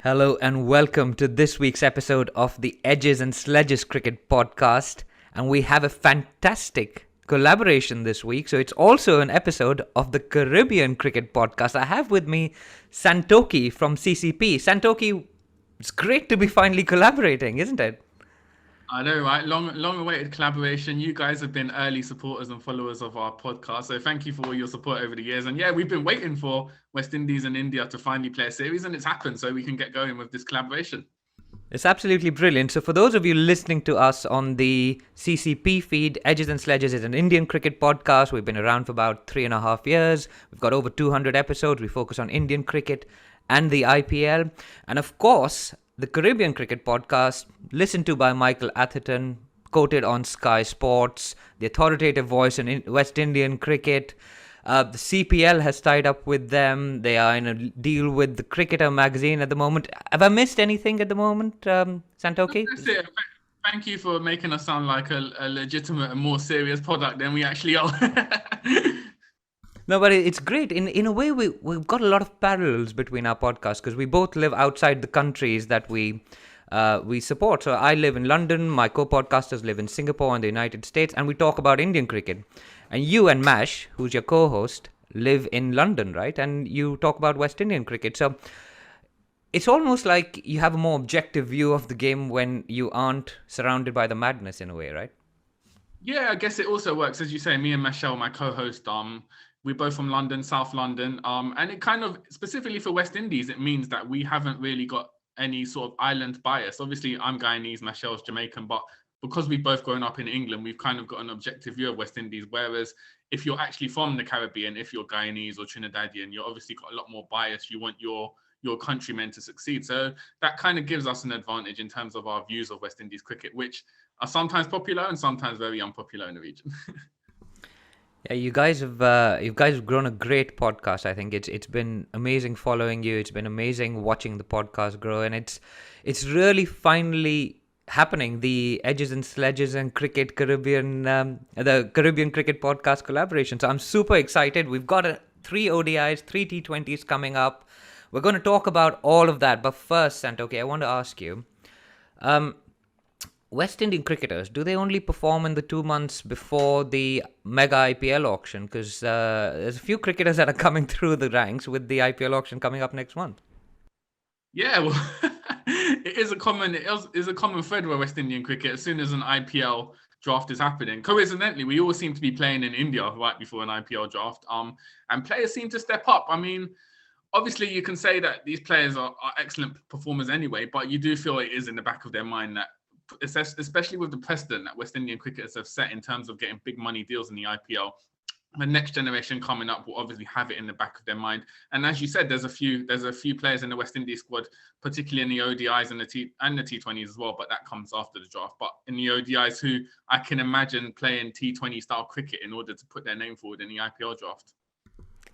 Hello and welcome to this week's episode of the Edges and Sledges Cricket Podcast. And we have a fantastic collaboration this week. So it's also an episode of the Caribbean Cricket Podcast. I have with me Santokie from CCP. Santokie, it's great to be finally collaborating, isn't it? I know, right? Long awaited collaboration. You guys have been early supporters and followers of our podcast. So thank you for all your support over the years. And yeah, we've been waiting for West Indies and India to finally play a series, and it's happened. So we can get going with this collaboration. It's absolutely brilliant. So, for those of you listening to us on the CCP feed, Edges and Sledges is an Indian cricket podcast. We've been around for about 3.5 years. We've got over 200 episodes. We focus on Indian cricket and the IPL. And of course, the Caribbean Cricket Podcast, listened to by Michael Atherton, quoted on Sky Sports, the authoritative voice in West Indian cricket. The CPL has tied up with them. They are in a deal with the Cricketer magazine at the moment. Have I missed anything at the moment, Santokie? That's it. Thank you for making us sound like a legitimate and more serious product than we actually are. No, but it's great. In a way, we've got a lot of parallels between our podcasts because we both live outside the countries that we support. So I live in London. My co-podcasters live in Singapore and the United States, and we talk about Indian cricket. And you and Mash, who's your co-host, live in London, right? And you talk about West Indian cricket. So it's almost like you have a more objective view of the game when you aren't surrounded by the madness in a way, right? Yeah, I guess it also works. As you say, me and Michelle, my co-host, we're both from London, South London. And it kind of, specifically for West Indies, it means that we haven't really got any sort of island bias. Obviously, I'm Guyanese, Michelle's Jamaican, but because we've both grown up in England, we've kind of got an objective view of West Indies. Whereas if you're actually from the Caribbean, if you're Guyanese or Trinidadian, you're obviously got a lot more bias. You want your countrymen to succeed. So that kind of gives us an advantage in terms of our views of West Indies cricket, which are sometimes popular and sometimes very unpopular in the region. Yeah, you guys have grown a great podcast. I think it's been amazing following you. It's been amazing watching the podcast grow, and it's really finally happening. The Edges and Sledges and Cricket Caribbean, the Caribbean Cricket Podcast collaboration. So I'm super excited. We've got 3 ODIs, 3 T20s coming up. We're going to talk about all of that. But first, Santokie, I want to ask you. West Indian cricketers, do they only perform in the 2 months before the mega IPL auction? Because there's a few cricketers that are coming through the ranks with the IPL auction coming up next month. Yeah, well, it is a common thread with West Indian cricket. As soon as an IPL draft is happening, coincidentally, we all seem to be playing in India right before an IPL draft. And players seem to step up. I mean, obviously, you can say that these players are excellent performers anyway, but you do feel it is in the back of their mind that, especially with the precedent that West Indian cricketers have set in terms of getting big money deals in the IPL, the next generation coming up will obviously have it in the back of their mind. And as you said, there's a few players in the West Indies squad, particularly in the ODIs and the T20s as well, but that comes after the draft. But in the ODIs, who I can imagine playing T20 style cricket in order to put their name forward in the IPL draft.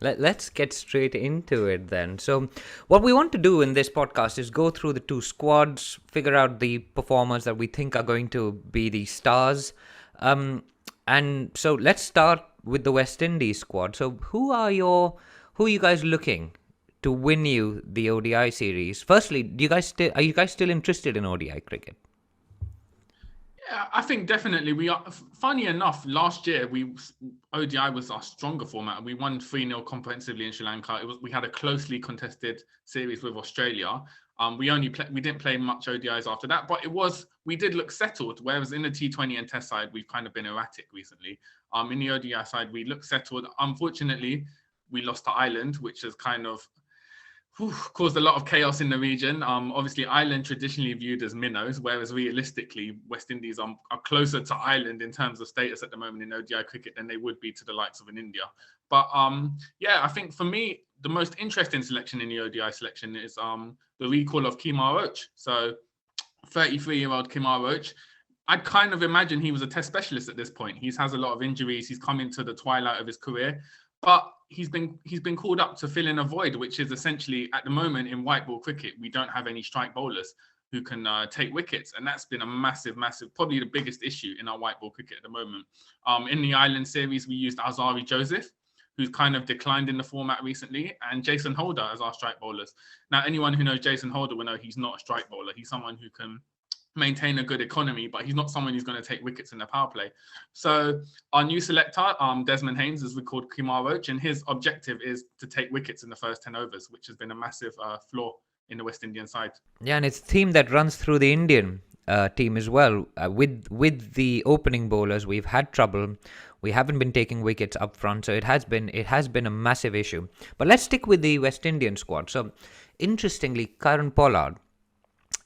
Let's get straight into it then. So, what we want to do in this podcast is go through the 2 squads, figure out the performers that we think are going to be the stars. And so, let's start with the West Indies squad. So, who are you guys looking to win you the ODI series? Firstly, are you guys still interested in ODI cricket? Yeah, I think definitely we are. Funny enough, last year ODI was our stronger format. We won 3-0 comprehensively in Sri Lanka. We had a closely contested series with Australia. We didn't play much ODIs after that, but we did look settled. Whereas in the T20 and Test side, we've kind of been erratic recently. In the ODI side, we look settled. Unfortunately, we lost to Ireland, which has kind of caused a lot of chaos in the region. Obviously, Ireland traditionally viewed as minnows, whereas realistically, West Indies are closer to Ireland in terms of status at the moment in ODI cricket than they would be to the likes of an India. But yeah, I think for me, the most interesting selection in the ODI selection is the recall of Kimar Roach. So 33-year-old Kimar Roach. I'd kind of imagine he was a test specialist at this point. He has a lot of injuries. He's come into the twilight of his career. But he's been called up to fill in a void, which is essentially at the moment in white ball cricket, we don't have any strike bowlers who can take wickets. And that's been a massive, probably the biggest issue in our white ball cricket at the moment. In the Island series, we used Azari Joseph, who's kind of declined in the format recently, and Jason Holder as our strike bowlers. Now, anyone who knows Jason Holder will know he's not a strike bowler. He's someone who can maintain a good economy, but he's not someone who's going to take wickets in the power play. So our new selector, Desmond Haynes, is called Kimar Roach, and his objective is to take wickets in the first 10 overs, which has been a massive flaw in the West Indian side. Yeah, and it's a theme that runs through the Indian team as well. With the opening bowlers, we've had trouble. We haven't been taking wickets up front, so it has been a massive issue. But let's stick with the West Indian squad. So, interestingly, Kieron Pollard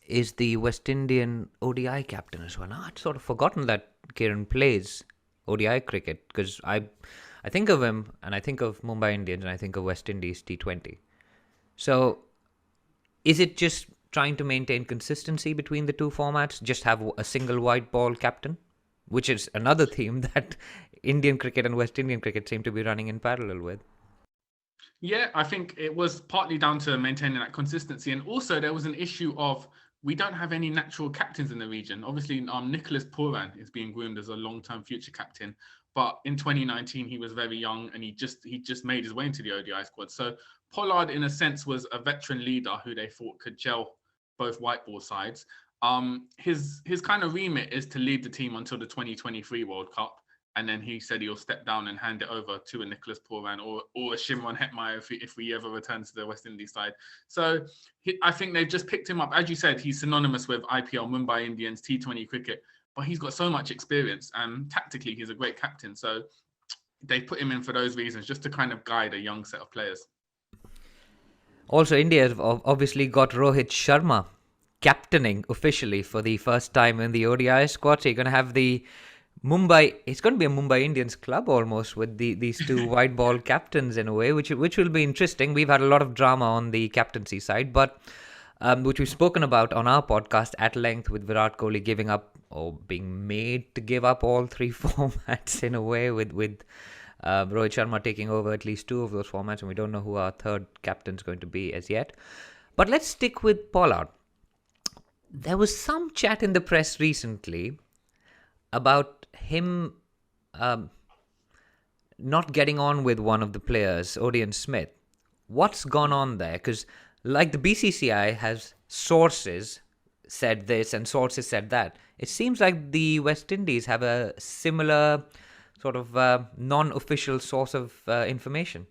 is the West Indian ODI captain as well. I'd sort of forgotten that Kieron plays ODI cricket, because I think of him and I think of Mumbai Indians and I think of West Indies T20. So, is it just trying to maintain consistency between the two formats? Just have a single white ball captain? Which is another theme that Indian cricket and West Indian cricket seem to be running in parallel with. Yeah, I think it was partly down to maintaining that consistency. And also there was an issue of we don't have any natural captains in the region. Obviously, Nicholas Pooran is being groomed as a long-term future captain. But in 2019, he was very young and he just made his way into the ODI squad. So Pollard, in a sense, was a veteran leader who they thought could gel both white ball sides. His kind of remit is to lead the team until the 2023 World Cup. And then he said he'll step down and hand it over to a Nicholas Pooran or a Shimron Hetmeyer if we ever return to the West Indies side. So I think they've just picked him up. As you said, he's synonymous with IPL, Mumbai Indians, T20 cricket, but he's got so much experience and tactically he's a great captain. So they put him in for those reasons, just to kind of guide a young set of players. Also, India has obviously got Rohit Sharma captaining officially for the first time in the ODI squad. So you're going to have it's going to be a Mumbai Indians club almost with these two white ball captains in a way, which will be interesting. We've had a lot of drama on the captaincy side, but which we've spoken about on our podcast at length, with Virat Kohli giving up or being made to give up all three formats in a way, with Rohit Sharma taking over at least two of those formats, and we don't know who our third captain is going to be as yet. But let's stick with Pollard. There was some chat in the press recently about him not getting on with one of the players, Odin Smith. What's gone on there? Because like the BCCI has sources said this and sources said that, it seems like the West Indies have a similar sort of non-official source of information.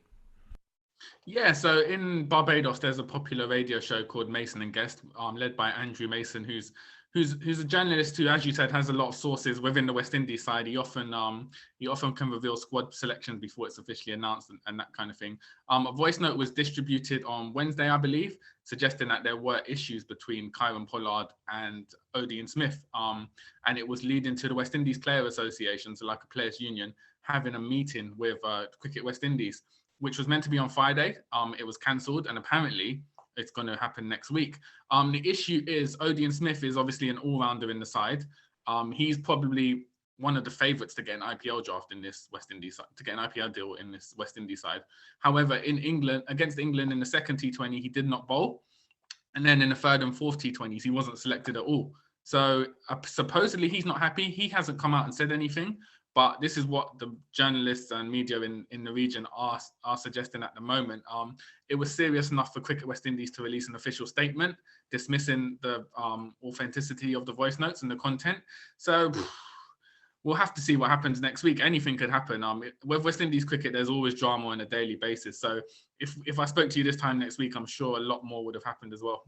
Yeah, so in Barbados, there's a popular radio show called Mason and Guest, led by Andrew Mason, who's a journalist who, as you said, has a lot of sources within the West Indies side. He often can reveal squad selections before it's officially announced and that kind of thing. A voice note was distributed on Wednesday, I believe, suggesting that there were issues between Kieron Pollard and Odin Smith, and it was leading to the West Indies Player Association, so like a players' union, having a meeting with Cricket West Indies, which was meant to be on Friday. It was cancelled, and apparently it's going to happen next week. The issue is Odin Smith is obviously an all-rounder in the side. He's probably one of the favourites to get an IPL draft in this West Indies side, to get an IPL deal in this West Indies side. However, in England, against England in the second T20, he did not bowl. And then in the third and fourth T20s, he wasn't selected at all. So supposedly he's not happy. He hasn't come out and said anything. But this is what the journalists and media in the region are suggesting at the moment. It was serious enough for Cricket West Indies to release an official statement dismissing the authenticity of the voice notes and the content. So we'll have to see what happens next week. Anything could happen. With West Indies cricket, there's always drama on a daily basis. So if I spoke to you this time next week, I'm sure a lot more would have happened as well.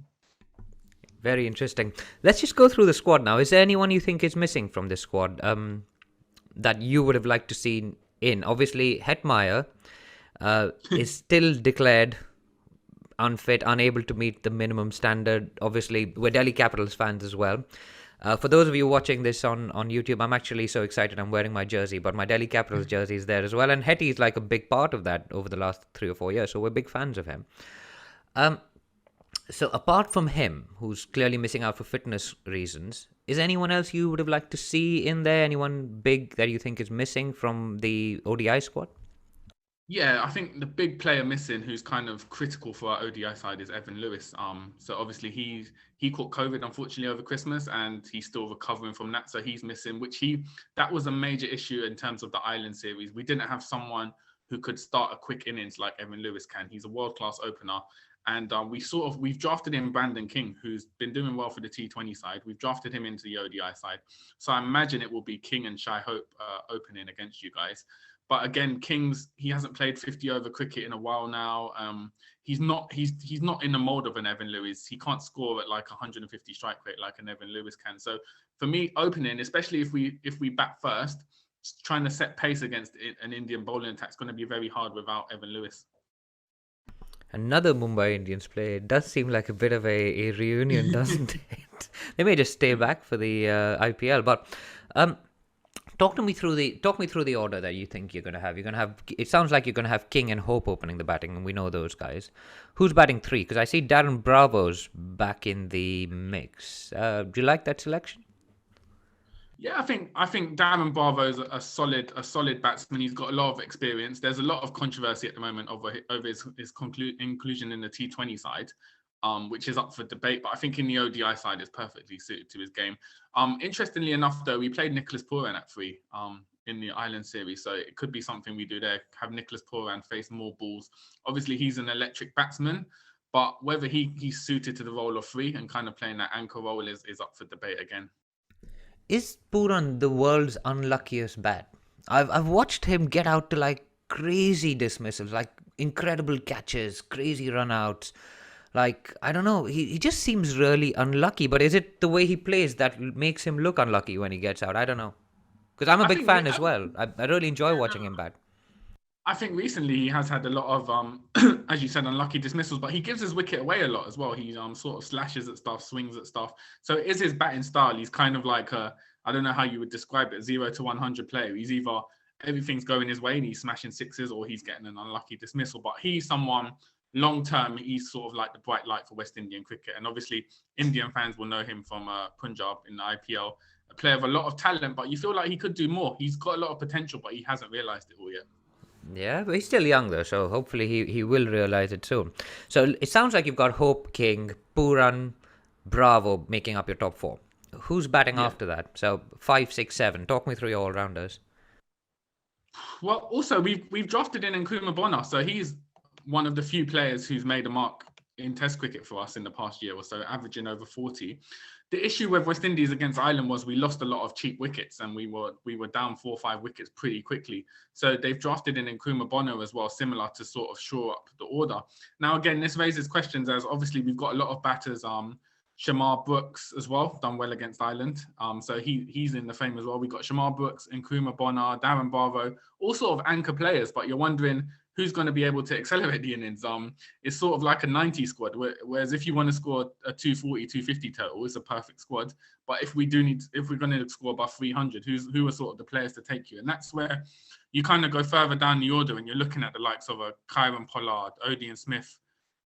Very interesting. Let's just go through the squad now. Is there anyone you think is missing from this squad that you would have liked to see in? Obviously, Hetmeyer is still declared unfit, unable to meet the minimum standard. Obviously, we're Delhi Capitals fans as well. For those of you watching this on YouTube, I'm actually so excited. I'm wearing my jersey, but my Delhi Capitals jersey is there as well. And Hetty is like a big part of that over the last 3 or 4 years. So we're big fans of him. So apart from him, who's clearly missing out for fitness reasons, is anyone else you would have liked to see in there? Anyone big that you think is missing from the ODI squad? Yeah, I think the big player missing who's kind of critical for our ODI side is Evan Lewis. So obviously he caught COVID unfortunately over Christmas and he's still recovering from that. So he's missing, that was a major issue in terms of the Island series. We didn't have someone who could start a quick innings like Evan Lewis can. He's a world-class opener. And we've drafted in Brandon King, who's been doing well for the T20 side. We've drafted him into the ODI side. So I imagine it will be King and Shai Hope opening against you guys. But again, he hasn't played 50 over cricket in a while now. He's not in the mold of an Evan Lewis. He can't score at like 150 strike rate like an Evan Lewis can. So for me, opening, especially if we bat first, trying to set pace against an Indian bowling attack is going to be very hard without Evan Lewis. Another Mumbai Indians play. It does seem like a bit of a reunion, doesn't it? They may just stay back for the IPL. But talk me through the order that you think you're going to have. You're going to have. It sounds like you're going to have King and Hope opening the batting, and we know those guys. Who's batting 3? Because I see Darren Bravo's back in the mix. Do you like that selection? Yeah, I think Darren Bravo is a solid batsman. He's got a lot of experience. There's a lot of controversy at the moment over his inclusion in the T20 side, which is up for debate. But I think in the ODI side, it's perfectly suited to his game. Interestingly enough, though, we played Nicholas Pooran at 3 in the Island series, so it could be something we do there. Have Nicholas Pooran face more balls. Obviously, he's an electric batsman, but whether he's suited to the role of 3 and kind of playing that anchor role is up for debate again. Is Pooran the world's unluckiest bat? I've watched him get out to like crazy dismissals, like incredible catches, crazy runouts. Like, I don't know, he just seems really unlucky. But is it the way he plays that makes him look unlucky when he gets out? I don't know. Because I'm a big fan as well. I really enjoy watching him bat. I think recently he has had a lot of, as you said, unlucky dismissals, but he gives his wicket away a lot as well. He sort of slashes at stuff, swings at stuff. So it is his batting style. He's kind of like I don't know how you would describe it, 0 to 100 player. He's either everything's going his way and he's smashing sixes, or he's getting an unlucky dismissal. But he's someone long term. He's sort of like the bright light for West Indian cricket, and obviously Indian fans will know him from Punjab in the IPL. A player of a lot of talent, but you feel like he could do more. He's got a lot of potential, but he hasn't realised it all yet. Yeah, but he's still young though, so hopefully he will realise it soon. So it sounds like you've got Hope, King, Pooran, Bravo making up your top 4. Who's batting after that? So 5, 6, 7. Talk me through your all-rounders. Well, also we've drafted in Nkrumah Bonner, so he's one of the few players who's made a mark in Test cricket for us in the past year or so, averaging over 40. The issue with West Indies against Ireland was we lost a lot of cheap wickets, and we were down 4 or 5 wickets pretty quickly. So they've drafted in Nkrumah Bonner as well, similar to sort of shore up the order. Now, again, this raises questions as obviously we've got a lot of batters. Shamar Brooks as well, done well against Ireland. So he's in the frame as well. We've got Shamar Brooks, Nkrumah Bonner, Darren Bravo, all sort of anchor players, but you're wondering who's going to be able to accelerate the innings. It's sort of like a 90 squad, whereas if you want to score a 240, 250 total, it's a perfect squad. But if we're going to score above 300, who are sort of the players to take you? And that's where you kind of go further down the order and you're looking at the likes of a Kyron Pollard, Odin Smith,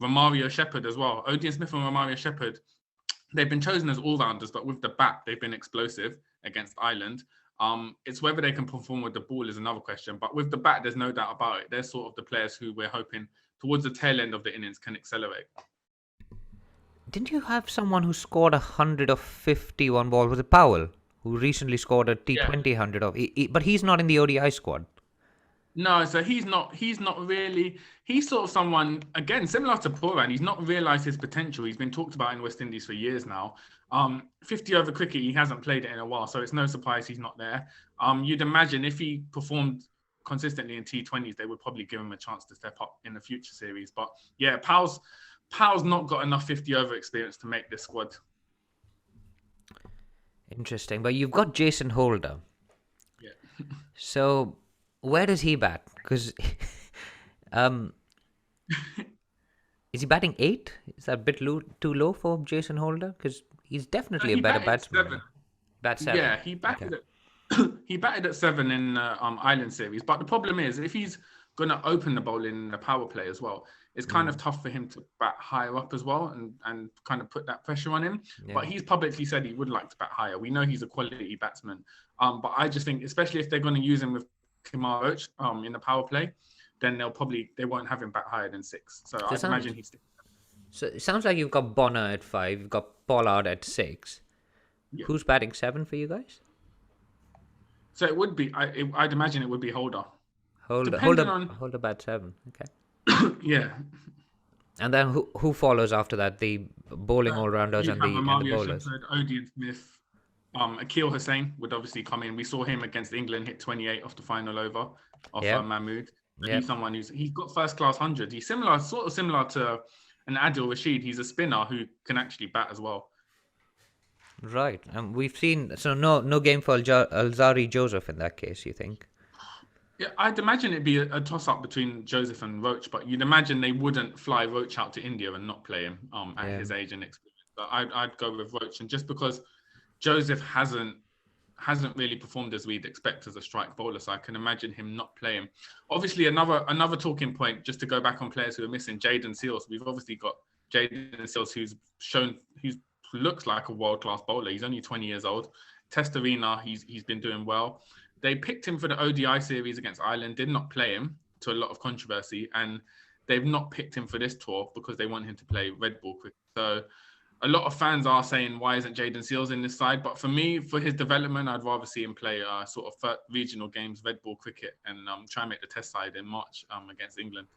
Romario Shepherd as well. Odin Smith and Romario Shepherd, they've been chosen as all-rounders, but with the bat, they've been explosive against Ireland. It's whether they can perform with the ball is another question. But with the bat, there's no doubt about it. They're sort of the players who we're hoping towards the tail end of the innings can accelerate. Didn't you have someone who scored 100 of 51 balls? Was it Powell, who recently scored a T20 100 of? But he's not in the ODI squad. No, so he's not really. He's sort of someone, again, similar to Pooran. He's not realised his potential. He's been talked about in West Indies for years now. 50 over cricket, he hasn't played it in a while, so it's no surprise he's not there. You'd imagine if he performed consistently in T20s, they would probably give him a chance to step up in the future series. But yeah, Powell's not got enough 50 over experience to make this squad. Interesting, but you've got Jason Holder. Yeah. So where does he bat? Because is he batting 8? Is that a bit too low for Jason Holder? Because he's definitely a better batsman. Bat 7. Yeah, he batted he batted at 7 in Island series. But the problem is, if he's going to open the bowl in the power play as well, it's kind of tough for him to bat higher up as well and kind of put that pressure on him. Yeah. But he's publicly said he would like to bat higher. We know he's a quality batsman. But I just think, especially if they're going to use him with Kimar Roach in the power play, then they won't have him bat higher than 6. So I imagine he's. So it sounds like you've got Bonner at 5, you've got Pollard at 6. Yeah. Who's batting 7 for you guys? So it would be. I'd imagine it would be Holder. depending on hold a bat 7. Okay. yeah. And then who follows after that? The bowling all rounders You'd and have the Mario bowlers. Shepherd, Odin Smith, Akil Hussain would obviously come in. We saw him against England hit 28 off the final over of Mahmood. Yeah. He's someone he's got first class 100. He's sort of similar to an Adil Rashid. He's a spinner who can actually bat as well. Right, and we've seen no game for Alzari Joseph in that case. You think? Yeah, I'd imagine it'd be a toss up between Joseph and Roach, but you'd imagine they wouldn't fly Roach out to India and not play him at his age and experience. But I'd go with Roach, and just because Joseph hasn't really performed as we'd expect as a strike bowler, so I can imagine him not playing. Obviously, another talking point, just to go back on players who are missing, Jayden Seales. We've obviously got Jayden Seales, who looks like a world-class bowler. He's only 20 years old. Test arena, he's been doing well. They picked him for the ODI series against Ireland, did not play him, to a lot of controversy, and they've not picked him for this tour because they want him to play red ball cricket. So a lot of fans are saying, why isn't Jayden Seales in this side? But for me, for his development, I'd rather see him play sort of regional games, red ball cricket, and try and make the test side in March against England.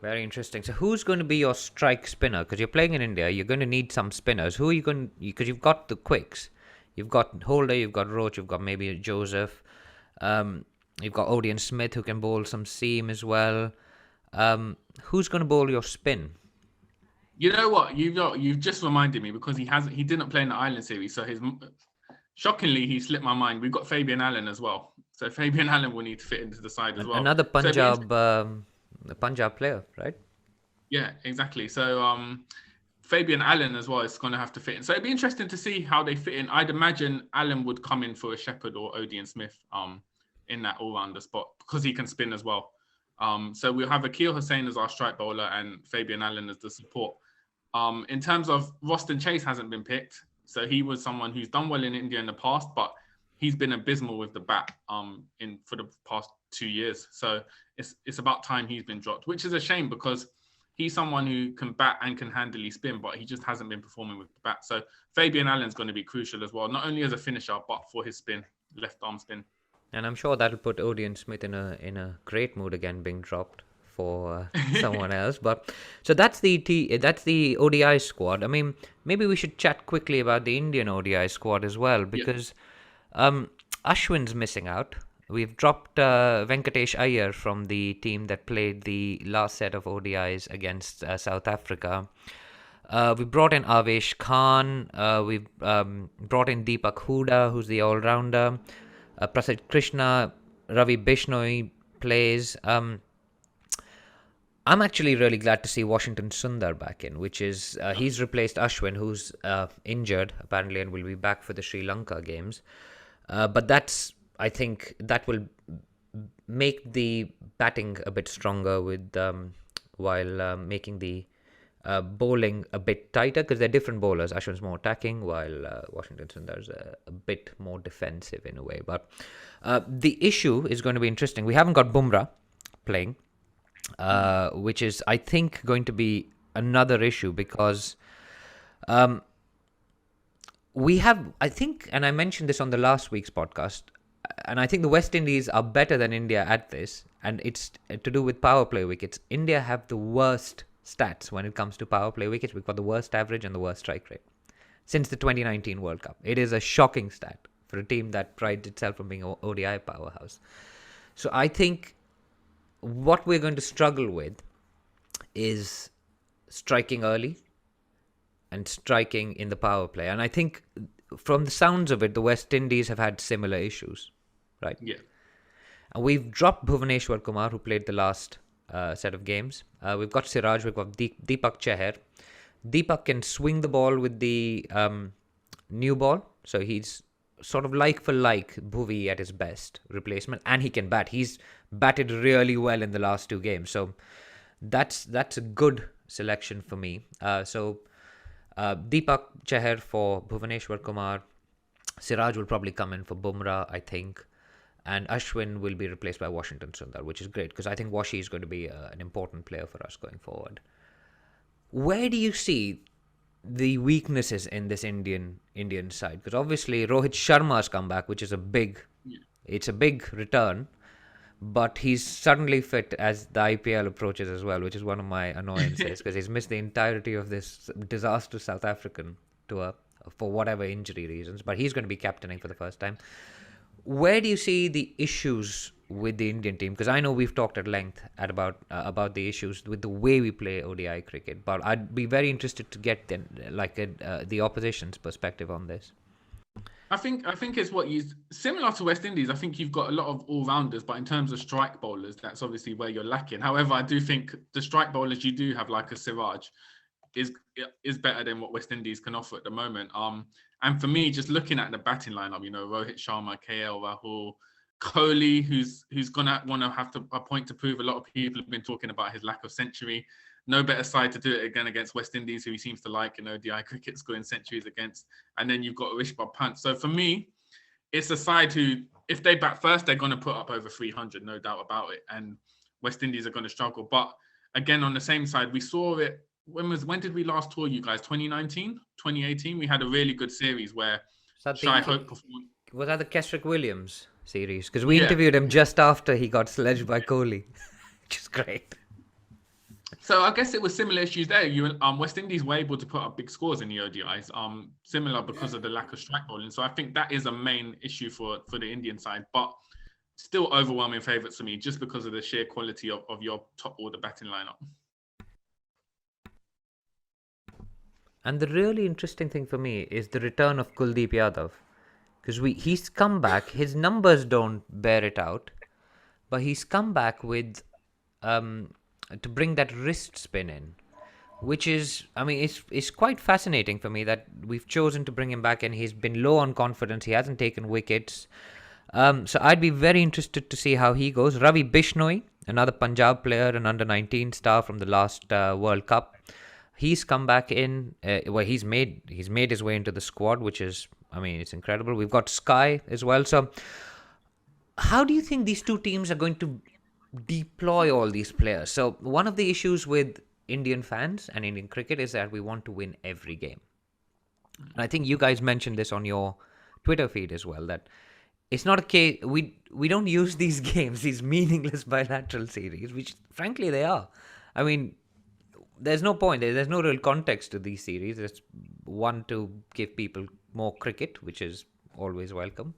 Very interesting. So who's going to be your strike spinner? Because you're playing in India, you're going to need some spinners. Who are you going? Because you've got the quicks, you've got Holder, you've got Roach, you've got maybe Joseph, you've got Odin Smith who can bowl some seam as well. Who's going to bowl your spin? You know what? You've just reminded me, because he didn't play in the Island series, so shockingly he slipped my mind. We've got Fabian Allen as well, so Fabian Allen will need to fit into the side as well. Another Punjab player, right? Yeah, exactly. So Fabian Allen as well is going to have to fit in. So it'd be interesting to see how they fit in. I'd imagine Allen would come in for a Shepherd or Odin Smith in that all-rounder spot, because he can spin as well. So we'll have Akil Hussain as our strike bowler and Fabian Allen as the support. In terms of Roston Chase hasn't been picked. So he was someone who's done well in India in the past, but he's been abysmal with the bat for the past 2 years. So it's about time he's been dropped, which is a shame, because he's someone who can bat and can handily spin, but he just hasn't been performing with the bat. So Fabian Allen's going to be crucial as well, not only as a finisher, but for his spin, left arm spin. And I'm sure that'll put Odin Smith in a great mood again, being dropped for someone else. But so that's the ODI squad. I mean, maybe we should chat quickly about the Indian ODI squad as well, because Ashwin's missing out. We've dropped Venkatesh Iyer from the team that played the last set of ODIs against South Africa. We brought in Avesh Khan. We've brought in Deepak Hooda, who's the all-rounder. Prasad Krishna, Ravi Bishnoi plays. I'm actually really glad to see Washington Sundar back in, which is he's replaced Ashwin, who's injured apparently and will be back for the Sri Lanka games. But I think that will make the batting a bit stronger with while making the bowling a bit tighter, because they're different bowlers. Ashwin's more attacking, while Washington Sundar's a bit more defensive in a way. But the issue is going to be interesting. We haven't got Bumrah playing, which is, I think, going to be another issue, because we have, I think, and I mentioned this on the last week's podcast, and I think the West Indies are better than India at this, and it's to do with power play wickets. India have the worst stats when it comes to power play wickets. We've got the worst average and the worst strike rate since the 2019 World Cup. It is a shocking stat for a team that prides itself on being an ODI powerhouse. So I think what we're going to struggle with is striking early and striking in the power play. And I think from the sounds of it, the West Indies have had similar issues, right? Yeah. And we've dropped Bhuvaneshwar Kumar, who played the last set of games. We've got Siraj, we've got Deepak Chahar. Deepak can swing the ball with the new ball, so he's sort of like for like Bhuvi at his best replacement, and he can bat. He's batted really well in the last 2 games, so that's a good selection for me. So Deepak Chahar for Bhuvaneshwar Kumar. Siraj will probably come in for Bumrah, I think. And Ashwin will be replaced by Washington Sundar, which is great, because I think Washi is going to be an important player for us going forward. Where do you see the weaknesses in this Indian side? Because obviously Rohit Sharma's come back, which is a big return. but he's suddenly fit as the IPL approaches as well, which is one of my annoyances because he's missed the entirety of this disastrous South African tour for whatever injury reasons. But he's going to be captaining for the first time. Where do you see the issues with the Indian team? Because I know we've talked at length about the issues with the way we play ODI cricket, but I'd be very interested to get the opposition's perspective on this. I think it's what you similar to West Indies. I think you've got a lot of all rounders, but in terms of strike bowlers, that's obviously where you're lacking. However, I do think the strike bowlers you do have, like a Siraj, is better than what West Indies can offer at the moment. And for me, just looking at the batting lineup, Rohit Sharma, KL Rahul, Kohli, who's gonna want to have a point to prove. A lot of people have been talking about his lack of century. No better side to do it again against West Indies, who he seems to like in ODI cricket, scoring centuries against. And then you've got Rishabh Pant. So for me, it's a side who, if they bat first, they're going to put up over 300, no doubt about it. And West Indies are going to struggle. But again, on the same side, we saw it. When did we last tour you guys? 2019, 2018? We had a really good series where Shai Hope performed. Was that the Kesrick Williams series? Because we interviewed him just after he got sledged by Kohli, which is great. So I guess it was similar issues there. West Indies were able to put up big scores in the ODIs, similar because of the lack of strike bowling. So I think that is a main issue for the Indian side, but still overwhelming favourites for me just because of the sheer quality of your top order batting lineup. And the really interesting thing for me is the return of Kuldeep Yadav. Because he's come back, his numbers don't bear it out, but he's come back with to bring that wrist spin in, which is, it's quite fascinating for me that we've chosen to bring him back, and he's been low on confidence. He hasn't taken wickets. So I'd be very interested to see how he goes. Ravi Bishnoi, another Punjab player, an under-19 star from the last World Cup. He's come back in. He's made his way into the squad, which is, it's incredible. We've got Sky as well. So how do you think these two teams are going to deploy all these players? So one of the issues with Indian fans and Indian cricket is that we want to win every game. And I think you guys mentioned this on your Twitter feed as well, that it's not a case, we don't use these games, these meaningless bilateral series, which frankly they are. There's no point, there's no real context to these series. It's one to give people more cricket, which is always welcome.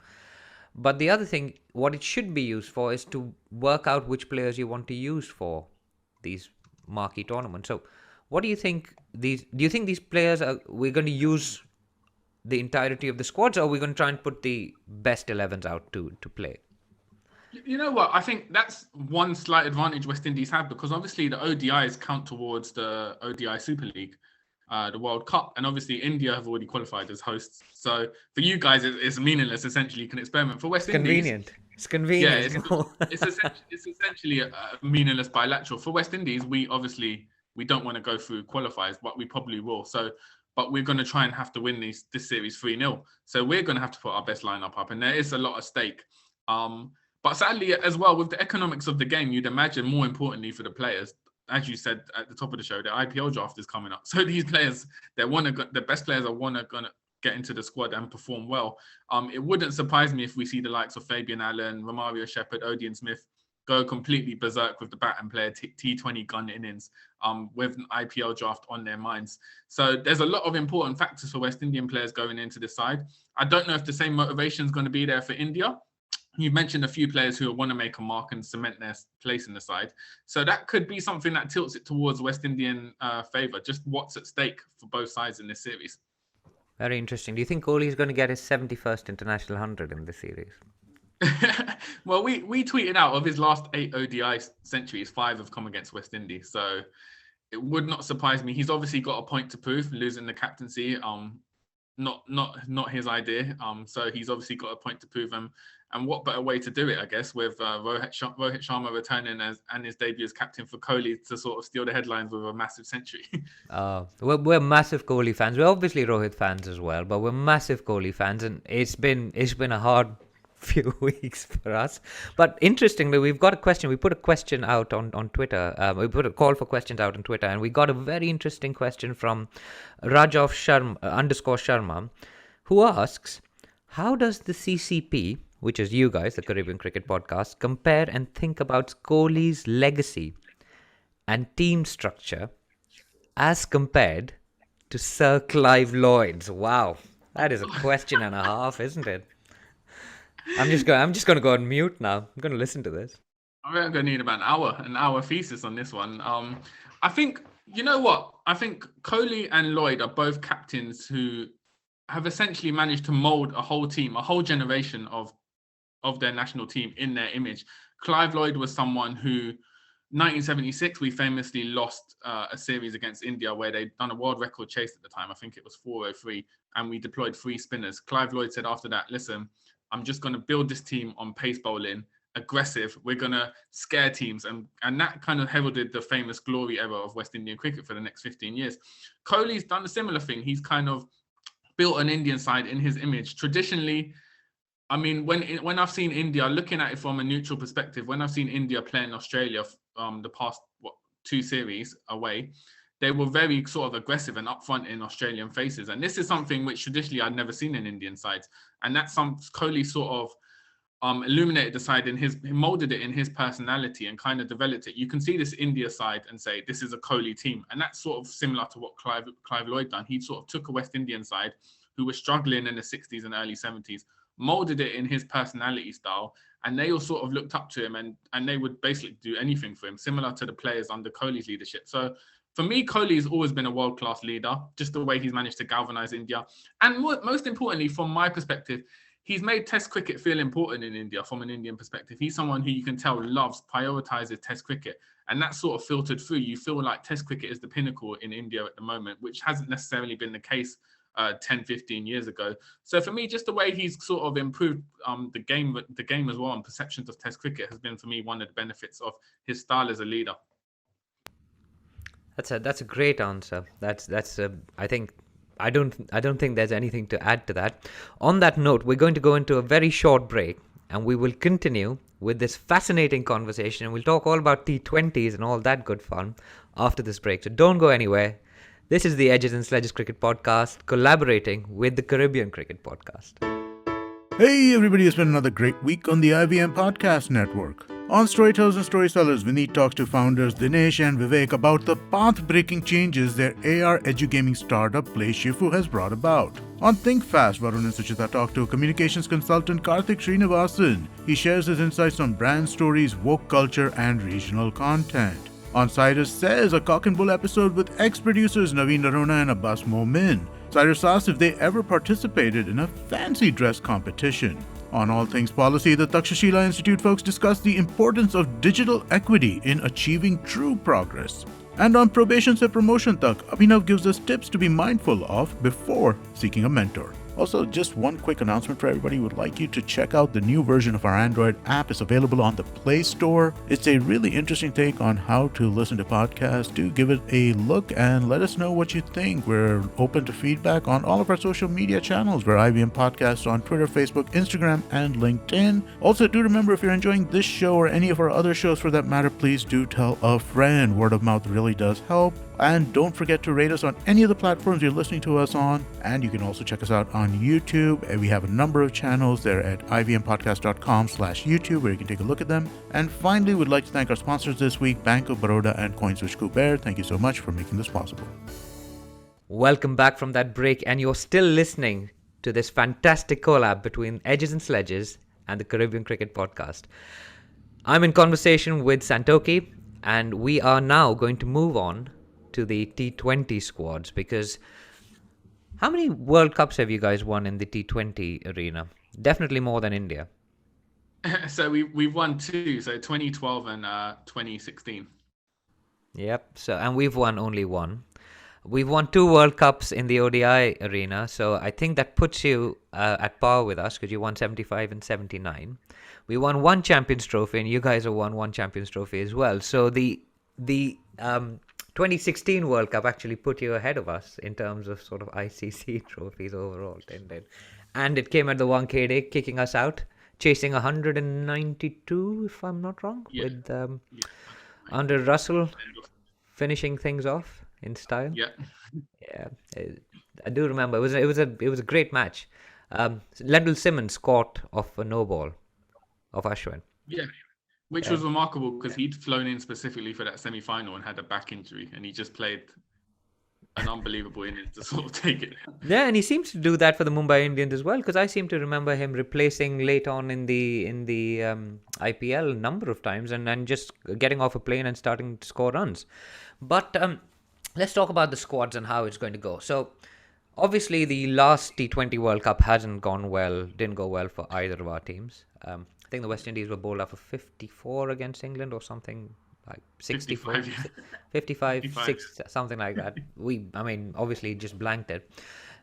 But the other thing, what it should be used for is to work out which players you want to use for these marquee tournaments. So what do you think do you think these players we're going to use the entirety of the squads, or are we going to try and put the best 11s out to play? You know what? I think that's one slight advantage West Indies have, because obviously the ODIs count towards the ODI Super League, the World Cup, and obviously India have already qualified as hosts. So for you guys, it's meaningless. Essentially, you can experiment. For West Indies, it's convenient. Yeah, it's essentially a meaningless bilateral. For West Indies, we don't want to go through qualifiers, but we probably will. But we're going to try and have to win this series 3-0. So we're going to have to put our best lineup up, and there is a lot at stake. But sadly, as well, with the economics of the game, you'd imagine more importantly for the players, as you said at the top of the show, the IPL draft is coming up. So these players, the best players are going to get into the squad and perform well. It wouldn't surprise me if we see the likes of Fabian Allen, Romario Shepherd, Odin Smith go completely berserk with the bat and play a T20 gun innings with an IPL draft on their minds. So there's a lot of important factors for West Indian players going into the side. I don't know if the same motivation is going to be there for India. You mentioned a few players who want to make a mark and cement their place in the side. So that could be something that tilts it towards West Indian favour, just what's at stake for both sides in this series. Very interesting. Do you think Kohli is going to get his 71st international 100 in this series? Well, we tweeted out of his last 8 ODI centuries, 5 have come against West Indies. So it would not surprise me. He's obviously got a point to prove, losing the captaincy. Not his idea. So he's obviously got a point to prove him. And what better way to do it, I guess, with Rohit Sharma returning and his debut as captain for Kohli to sort of steal the headlines with a massive century. We're massive Kohli fans. We're obviously Rohit fans as well, but we're massive Kohli fans, and it's been a hard few weeks for us. But interestingly, we've got a question. We put a question out on Twitter. We put a call for questions out on Twitter, and we got a very interesting question from Rajav Sharma _Sharma, who asks, how does the CCP which is you guys, the Caribbean Cricket Podcast, compare and think about Kohli's legacy and team structure as compared to Sir Clive Lloyd's. Wow, that is a question and a half, isn't it? I'm just going to go on mute now. I'm going to listen to this. I'm going to need about an hour thesis on this one. I think, you know what? I think Kohli and Lloyd are both captains who have essentially managed to mold a whole team, a whole generation of their national team in their image. Clive Lloyd was someone who, 1976, we famously lost a series against India where they'd done a world record chase at the time. I think it was 403, and we deployed 3 spinners. Clive Lloyd said after that, listen, I'm just going to build this team on pace bowling, aggressive. We're going to scare teams. And that kind of heralded the famous glory era of West Indian cricket for the next 15 years. Kohli's done a similar thing. He's kind of built an Indian side in his image. Traditionally, I mean, when I've seen India, looking at it from a neutral perspective, when I've seen India play in Australia the past 2 series away, they were very sort of aggressive and upfront in Australian faces. And this is something which traditionally I'd never seen in Indian sides. And that's Kohli sort of illuminated the side he molded it in his personality and kind of developed it. You can see this India side and say, this is a Kohli team. And that's sort of similar to what Clive Lloyd done. He sort of took a West Indian side who was struggling in the 60s and early 70s, molded it in his personality style, and they all sort of looked up to him and they would basically do anything for him, similar to the players under Kohli's leadership. So for me, Kohli has always been a world-class leader, just the way he's managed to galvanize India. And most importantly, from my perspective, he's made Test cricket feel important in India from an Indian perspective. He's someone who you can tell loves, prioritizes Test cricket. And that's sort of filtered through. You feel like Test cricket is the pinnacle in India at the moment, which hasn't necessarily been the case 10, 15 years ago. So for me, just the way he's sort of improved the game as well, and perceptions of Test cricket has been for me one of the benefits of his style as a leader. That's a great answer. I don't think there's anything to add to that. On that note, we're going to go into a very short break, and we will continue with this fascinating conversation, and we'll talk all about T20s and all that good fun after this break. So don't go anywhere. This is the Edges and Sledges Cricket Podcast, collaborating with the Caribbean Cricket Podcast. Hey everybody, it's been another great week on the IVM Podcast Network. On Storytellers and Storysellers, Vineet talks to founders Dinesh and Vivek about the path-breaking changes their AR edugaming startup Play Shifu has brought about. On Think Fast, Varun and Suchita talk to communications consultant Karthik Srinivasan. He shares his insights on brand stories, woke culture, and regional content. On Cyrus Says, a cock and bull episode with ex-producers Naveen Narona and Abbas Momin. Cyrus asks if they ever participated in a fancy dress competition. On All Things Policy, the Takshashila Institute folks discuss the importance of digital equity in achieving true progress. And on Probation Se Promotion Tak, Abhinav gives us tips to be mindful of before seeking a mentor. Also, just one quick announcement for everybody. Would like you to check out the new version of our Android app. It's available on the Play Store. It's a really interesting take on how to listen to podcasts. Do give it a look and let us know what you think. We're open to feedback on all of our social media channels. We're IVM Podcasts on Twitter, Facebook, Instagram, and LinkedIn. Also, do remember, if you're enjoying this show or any of our other shows for that matter, please do tell a friend. Word of mouth really does help. And don't forget to rate us on any of the platforms you're listening to us on. And you can also check us out on YouTube. And we have a number of channels there at ivmpodcast.com/YouTube where you can take a look at them. And finally, we'd like to thank our sponsors this week, Bank of Baroda and CoinSwitch Kuber. Thank you so much for making this possible. Welcome back from that break, and you're still listening to this fantastic collab between Edges and Sledges and the Caribbean Cricket Podcast. I'm in conversation with Santokie, and we are now going to move on to the T20 squads, because how many World Cups have you guys won in the T20 arena? Definitely more than India. So we've won 2, so 2012 and 2016. Yep. So, and we've won only 1. We've won 2 World Cups in the ODI arena, so I think that puts you at par with us, because you won 75 and 79. We won 1 Champions Trophy, and you guys have won 1 Champions Trophy as well. So the 2016 World Cup actually put you ahead of us in terms of sort of ICC trophies overall, didn't it? And it came at the Wankhede, kicking us out, chasing 192, if I'm not wrong, with under Russell finishing things off in style. Yeah. I do remember. It was a great match. Lendl Simmons caught off a no ball of Ashwin. Yeah, which was remarkable because he'd flown in specifically for that semi-final and had a back injury, and he just played an unbelievable innings to sort of take it. Yeah, and he seems to do that for the Mumbai Indians as well, because I seem to remember him replacing late on in the IPL a number of times and just getting off a plane and starting to score runs. But let's talk about the squads and how it's going to go. So obviously the last T20 World Cup hasn't gone well, didn't go well for either of our teams. I think the West Indies were bowled out for 54 against England or something like 64, 55, 6, something like that. Obviously just blanked it.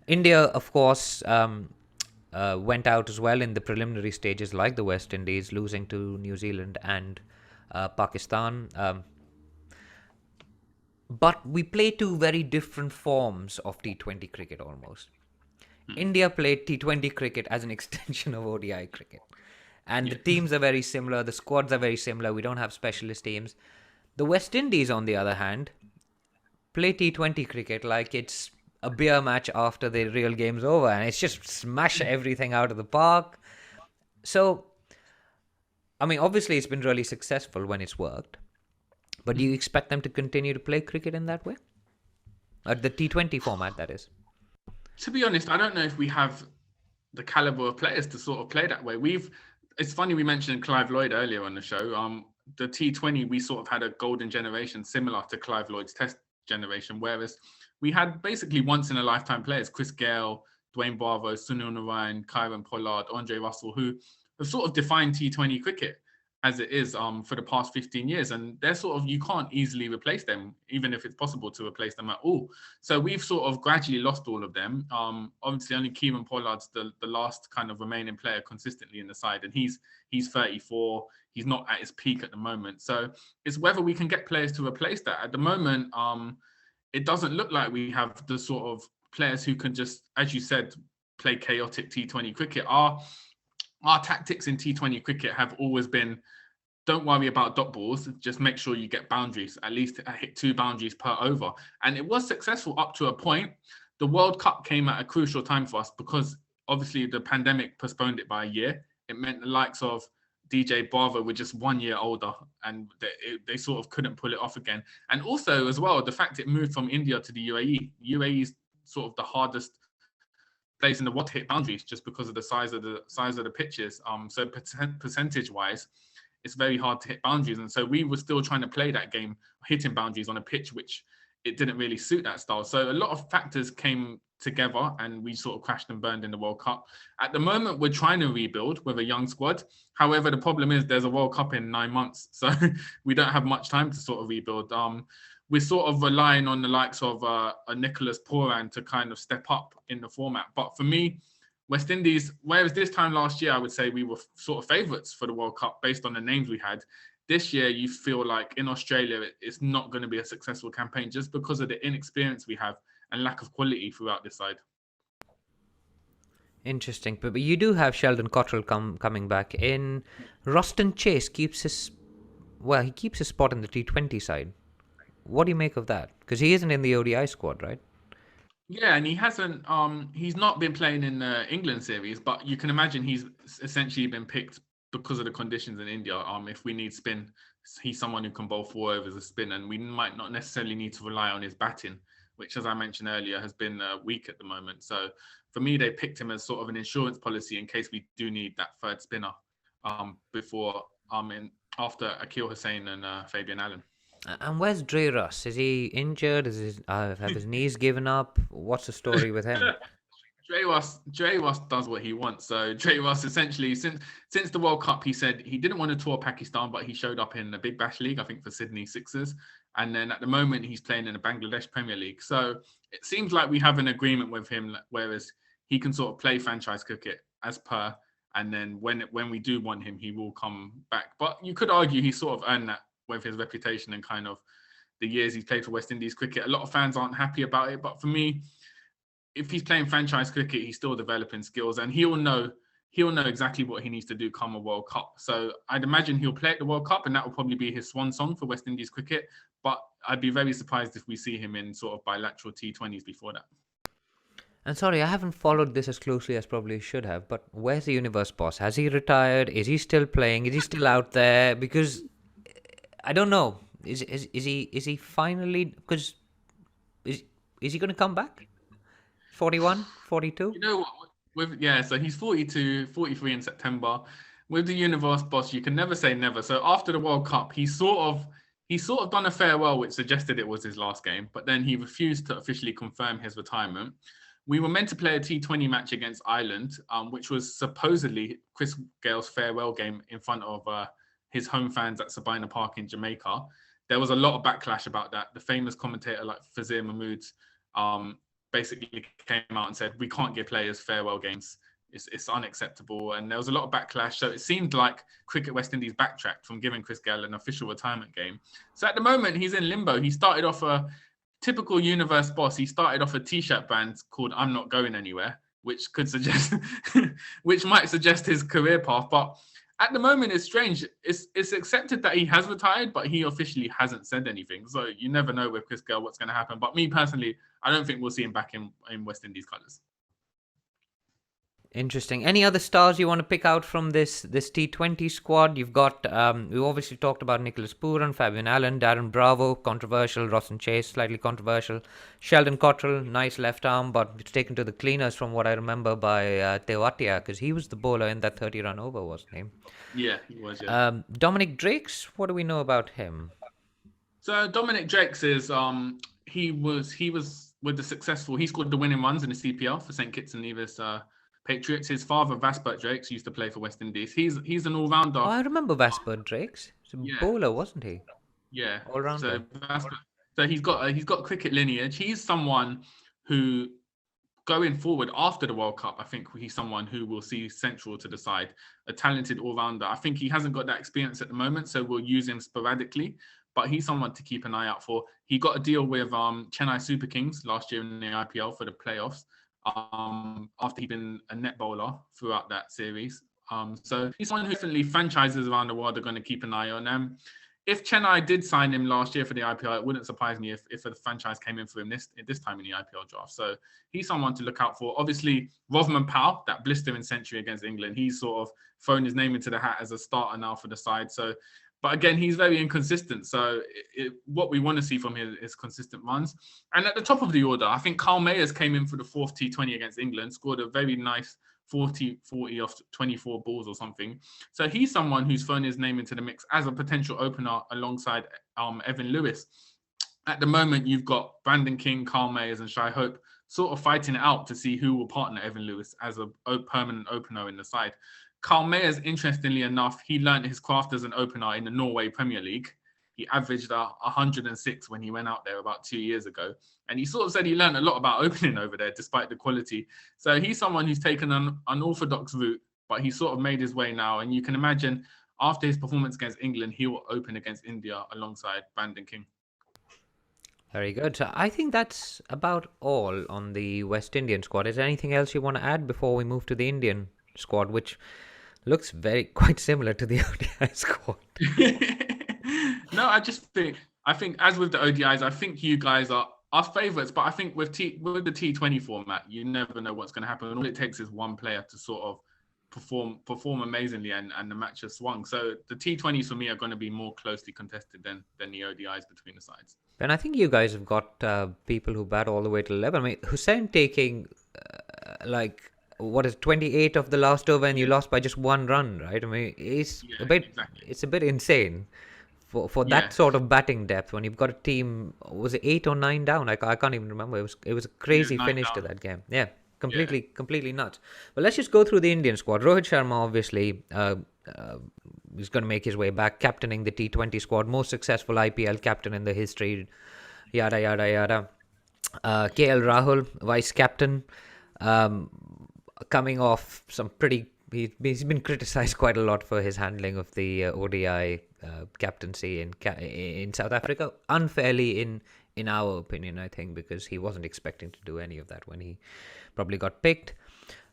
India, of course, went out as well in the preliminary stages like the West Indies, losing to New Zealand and Pakistan. But we play two very different forms of T20 cricket almost. India played T20 cricket as an extension of ODI cricket. And the teams are very similar. The squads are very similar. We don't have specialist teams. The West Indies, on the other hand, play T20 cricket like it's a beer match after the real game's over. And it's just smash everything out of the park. So, obviously it's been really successful when it's worked. But do you expect them to continue to play cricket in that way? At the T20 format, that is. To be honest, I don't know if we have the caliber of players to sort of play that way. It's funny we mentioned Clive Lloyd earlier on the show. The T20, we sort of had a golden generation similar to Clive Lloyd's Test generation, whereas we had basically once-in-a-lifetime players, Chris Gale, Dwayne Bravo, Sunil Narayan, Kieran Pollard, Andre Russell, who have sort of defined T20 cricket as it is for the past 15 years. And they're sort of, you can't easily replace them, even if it's possible to replace them at all. So we've sort of gradually lost all of them. Obviously, only Kieran Pollard's the last kind of remaining player consistently in the side. And he's 34. He's not at his peak at the moment. So it's whether we can get players to replace that. At the moment, it doesn't look like we have the sort of players who can just, as you said, play chaotic T20 cricket. Our tactics in T20 cricket have always been, don't worry about dot balls, just make sure you get boundaries, at least hit 2 boundaries per over. And it was successful up to a point. The World Cup came at a crucial time for us because obviously the pandemic postponed it by a year. It meant the likes of DJ Bravo were just 1 year older and they sort of couldn't pull it off again. And also as well, the fact it moved from India to the UAE. UAE is sort of the hardest place in the world to hit boundaries just because of the size of the pitches. So percentage wise, it's very hard to hit boundaries. And so we were still trying to play that game, hitting boundaries on a pitch, which it didn't really suit that style. So a lot of factors came together and we sort of crashed and burned in the World Cup. At the moment, we're trying to rebuild with a young squad. However, the problem is there's a World Cup in 9 months. So we don't have much time to sort of rebuild. We're sort of relying on the likes of a Nicholas Pooran to kind of step up in the format. But for me, West Indies, whereas this time last year, I would say we were sort of favourites for the World Cup based on the names we had. This year, you feel like in Australia, it's not going to be a successful campaign just because of the inexperience we have and lack of quality throughout this side. Interesting. But you do have Sheldon Cottrell coming back in. Roston Chase keeps his spot in the T20 side. What do you make of that? Because he isn't in the ODI squad, right? Yeah, and he hasn't. He's not been playing in the England series, but you can imagine he's essentially been picked because of the conditions in India. If we need spin, he's someone who can bowl 4 overs a spin, and we might not necessarily need to rely on his batting, which, as I mentioned earlier, has been weak at the moment. So for me, they picked him as sort of an insurance policy in case we do need that third spinner after Akil Hussain and Fabian Allen. And where's Dre Russ? Is he injured? Have his knees given up? What's the story with him? Dre Russ does what he wants. So Dre Russ essentially, since the World Cup, he said he didn't want to tour Pakistan, but he showed up in the Big Bash League, I think for Sydney Sixers. And then at the moment, he's playing in the Bangladesh Premier League. So it seems like we have an agreement with him, whereas he can sort of play franchise cricket as per. And then when we do want him, he will come back. But you could argue he sort of earned that with his reputation and kind of the years he's played for West Indies cricket. A lot of fans aren't happy about it, but for me, if he's playing franchise cricket, he's still developing skills and he'll know exactly what he needs to do come a World Cup. So I'd imagine he'll play at the World Cup and that will probably be his swan song for West Indies cricket. But I'd be very surprised if we see him in sort of bilateral T20s before that. And sorry, I haven't followed this as closely as probably I should have, but where's the universe boss? Has he retired? Is he still playing? Is he still out there? Because I don't know. Is he finally, because is is he going to come back? 41, 42? You know what? So he's 42, 43 in September. With the universe boss, you can never say never. So after the World Cup, he sort of done a farewell, which suggested it was his last game, but then he refused to officially confirm his retirement. We were meant to play a T20 match against Ireland, which was supposedly Chris Gale's farewell game in front of his home fans at Sabina Park in Jamaica. There was a lot of backlash about that. The famous commentator like Fazir Mahmood basically came out and said, we can't give players farewell games. It's unacceptable. And there was a lot of backlash. So it seemed like Cricket West Indies backtracked from giving Chris Gale an official retirement game. So at the moment, he's in limbo. He started off a typical universe boss. He started off a T-shirt brand called I'm Not Going Anywhere, which could suggest, which might suggest his career path. But at the moment, it's strange. It's accepted that he has retired, but he officially hasn't said anything. So you never know with Chris Gale what's going to happen. But me personally, I don't think we'll see him back in West Indies colours. Interesting. Any other stars you want to pick out from this T20 squad? You've got, we obviously talked about Nicholas Pooran, Fabian Allen, Darren Bravo, controversial, Rossin Chase, slightly controversial, Sheldon Cottrell, nice left arm, but it's taken to the cleaners from what I remember by Tewatia, because he was the bowler in that 30-run over, wasn't he? Yeah, he was, yeah. Dominic Drakes, what do we know about him? So Dominic Drakes is, he was with the successful, he scored the winning runs in the CPL for St. Kitts and Nevis Patriots. His father, Vaspert Drakes, used to play for West Indies. He's an all-rounder. Oh, I remember Vaspert Drakes. He's a bowler, wasn't he? Yeah. All-rounder. So he's got cricket lineage. He's someone who, going forward after the World Cup, I think he's someone who will see central to the side. A talented all-rounder. I think he hasn't got that experience at the moment, so we'll use him sporadically. But he's someone to keep an eye out for. He got a deal with Chennai Super Kings last year in the IPL for the playoffs. After he'd been a net bowler throughout that series. So he's someone who definitely franchises around the world are going to keep an eye on. If Chennai did sign him last year for the IPL, it wouldn't surprise me if a franchise came in for him this time in the IPL draft. So he's someone to look out for. Obviously, Rovman Powell, that blistering century against England, he's sort of thrown his name into the hat as a starter now for the side. So, but again, he's very inconsistent. So what we want to see from him is consistent runs. And at the top of the order, I think Carl Mayers came in for the fourth T20 against England, scored a very nice 40 off 24 balls or something. So he's someone who's thrown his name into the mix as a potential opener alongside Evan Lewis. At the moment, you've got Brandon King, Carl Mayers and Shai Hope sort of fighting it out to see who will partner Evan Lewis as a permanent opener in the side. Carl Mayers, interestingly enough, he learned his craft as an opener in the Norway Premier League. He averaged 106 when he went out there about 2 years ago. And he sort of said he learned a lot about opening over there, despite the quality. So he's someone who's taken an unorthodox route, but he's sort of made his way now. And you can imagine after his performance against England, he will open against India alongside Brandon King. Very good. So I think that's about all on the West Indian squad. Is there anything else you want to add before we move to the Indian squad, which looks quite similar to the ODI squad? No, I think as with the ODIs, I think you guys are our favourites, but I think with the T20 format, you never know what's going to happen. All it takes is one player to sort of perform amazingly and the match has swung. So the T20s for me are going to be more closely contested than the ODIs between the sides. And I think you guys have got people who bat all the way to 11. I mean, Hussain taking 28 of the last over and you lost by just one run, right? I mean, it's a bit insane for that sort of batting depth when you've got a team, was it 8 or 9 down? I can't even remember. It was a crazy finish to that game. Yeah. Completely nuts. But let's just go through the Indian squad. Rohit Sharma, obviously, is going to make his way back, captaining the T20 squad, most successful IPL captain in the history, yada, yada, yada. KL Rahul, vice captain, coming off some he's been criticised quite a lot for his handling of the ODI captaincy in South Africa, unfairly in our opinion, I think, because he wasn't expecting to do any of that when he probably got picked.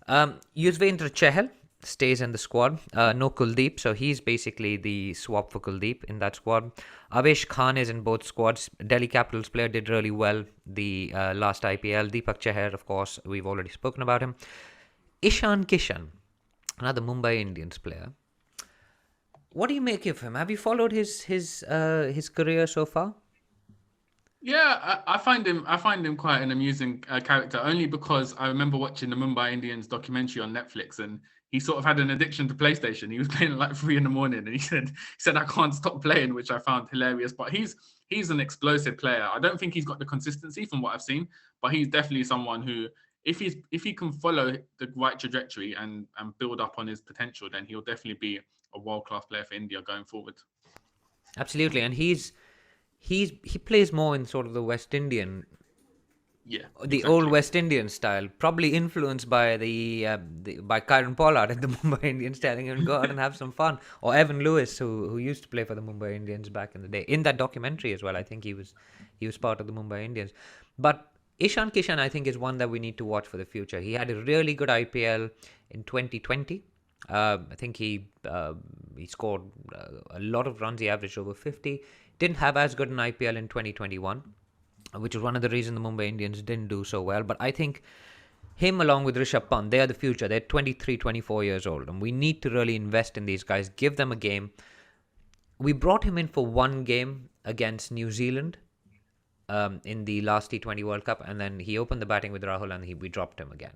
Yuzvendra Chahal, stays in the squad. No Kuldeep, so he's basically the swap for Kuldeep in that squad. Avesh Khan is in both squads. Delhi Capitals player, did really well the last IPL. Deepak Chahar, of course, we've already spoken about him. Ishan Kishan, another Mumbai Indians player. What do you make of him? Have you followed his career so far? Yeah, I find him quite an amusing character, only because I remember watching the Mumbai Indians documentary on Netflix, and he sort of had an addiction to PlayStation. He was playing at like 3 a.m, and he said I can't stop playing, which I found hilarious. But he's an explosive player. I don't think he's got the consistency from what I've seen, but he's definitely someone who, if he can follow the right trajectory and build up on his potential, then he'll definitely be a world-class player for India going forward. Absolutely, and he plays more in sort of the West Indian, old West Indian style, probably influenced by by Kyron Pollard at the Mumbai Indians, telling him go out and have some fun, or Evan Lewis, who used to play for the Mumbai Indians back in the day. In that documentary as well, I think he was part of the Mumbai Indians. But Ishan Kishan, I think, is one that we need to watch for the future. He had a really good IPL in 2020. I think he scored a lot of runs. He averaged over 50. Didn't have as good an IPL in 2021, which was one of the reasons the Mumbai Indians didn't do so well. But I think him along with Rishabh Pant, they are the future. They're 23, 24 years old. And we need to really invest in these guys, give them a game. We brought him in for one game against New Zealand in the last T20 World Cup. And then he opened the batting with Rahul and we dropped him again.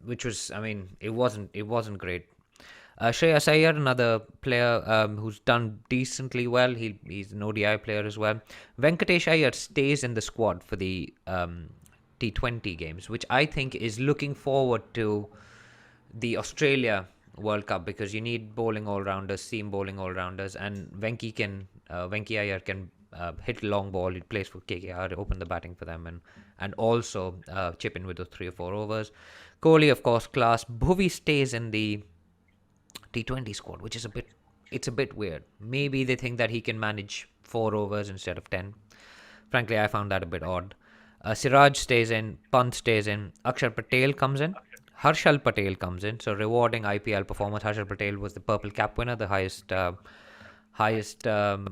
Which was, I mean, it wasn't great. Shreyas Iyer, another player who's done decently well. He's an ODI player as well. Venkatesh Iyer stays in the squad for the T20 games, which I think is looking forward to the Australia World Cup, because you need bowling all-rounders, seam bowling all-rounders, and Venki Iyer can hit long ball. He plays for KKR, open the batting for them, and also chip in with those 3 or 4 overs. Kohli, of course, class. Bhuvi stays in the T20 squad, which is a bit weird. Maybe they think that he can manage 4 overs instead of 10. Frankly, I found that a bit odd. Siraj stays in, Pant stays in, Akshar Patel comes in, Harshal Patel comes in. So rewarding IPL performance. Harshal Patel was the purple cap winner, the highest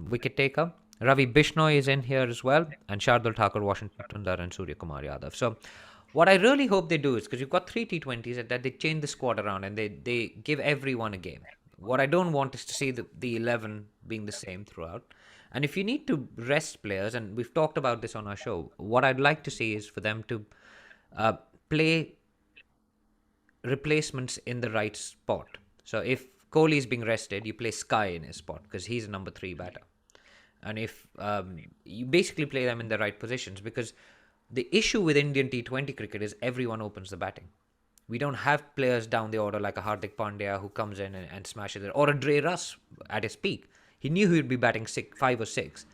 wicket taker. Ravi Bishnoi is in here as well, and Shardul Thakur, Washington Sundar, and Surya Kumar Yadav. So what I really hope they do is, because you've got 3 T20s, that they change the squad around and they give everyone a game. What I don't want is to see the 11 being the same throughout. And if you need to rest players, and we've talked about this on our show, what I'd like to see is for them to play replacements in the right spot. So if Kohli is being rested, you play Sky in his spot because he's a number 3 batter. And if you basically play them in the right positions, because the issue with Indian T20 cricket is everyone opens the batting. We don't have players down the order like a Hardik Pandya who comes in and smashes it, or a Dre Russ at his peak. He knew he would be batting 5 or 6,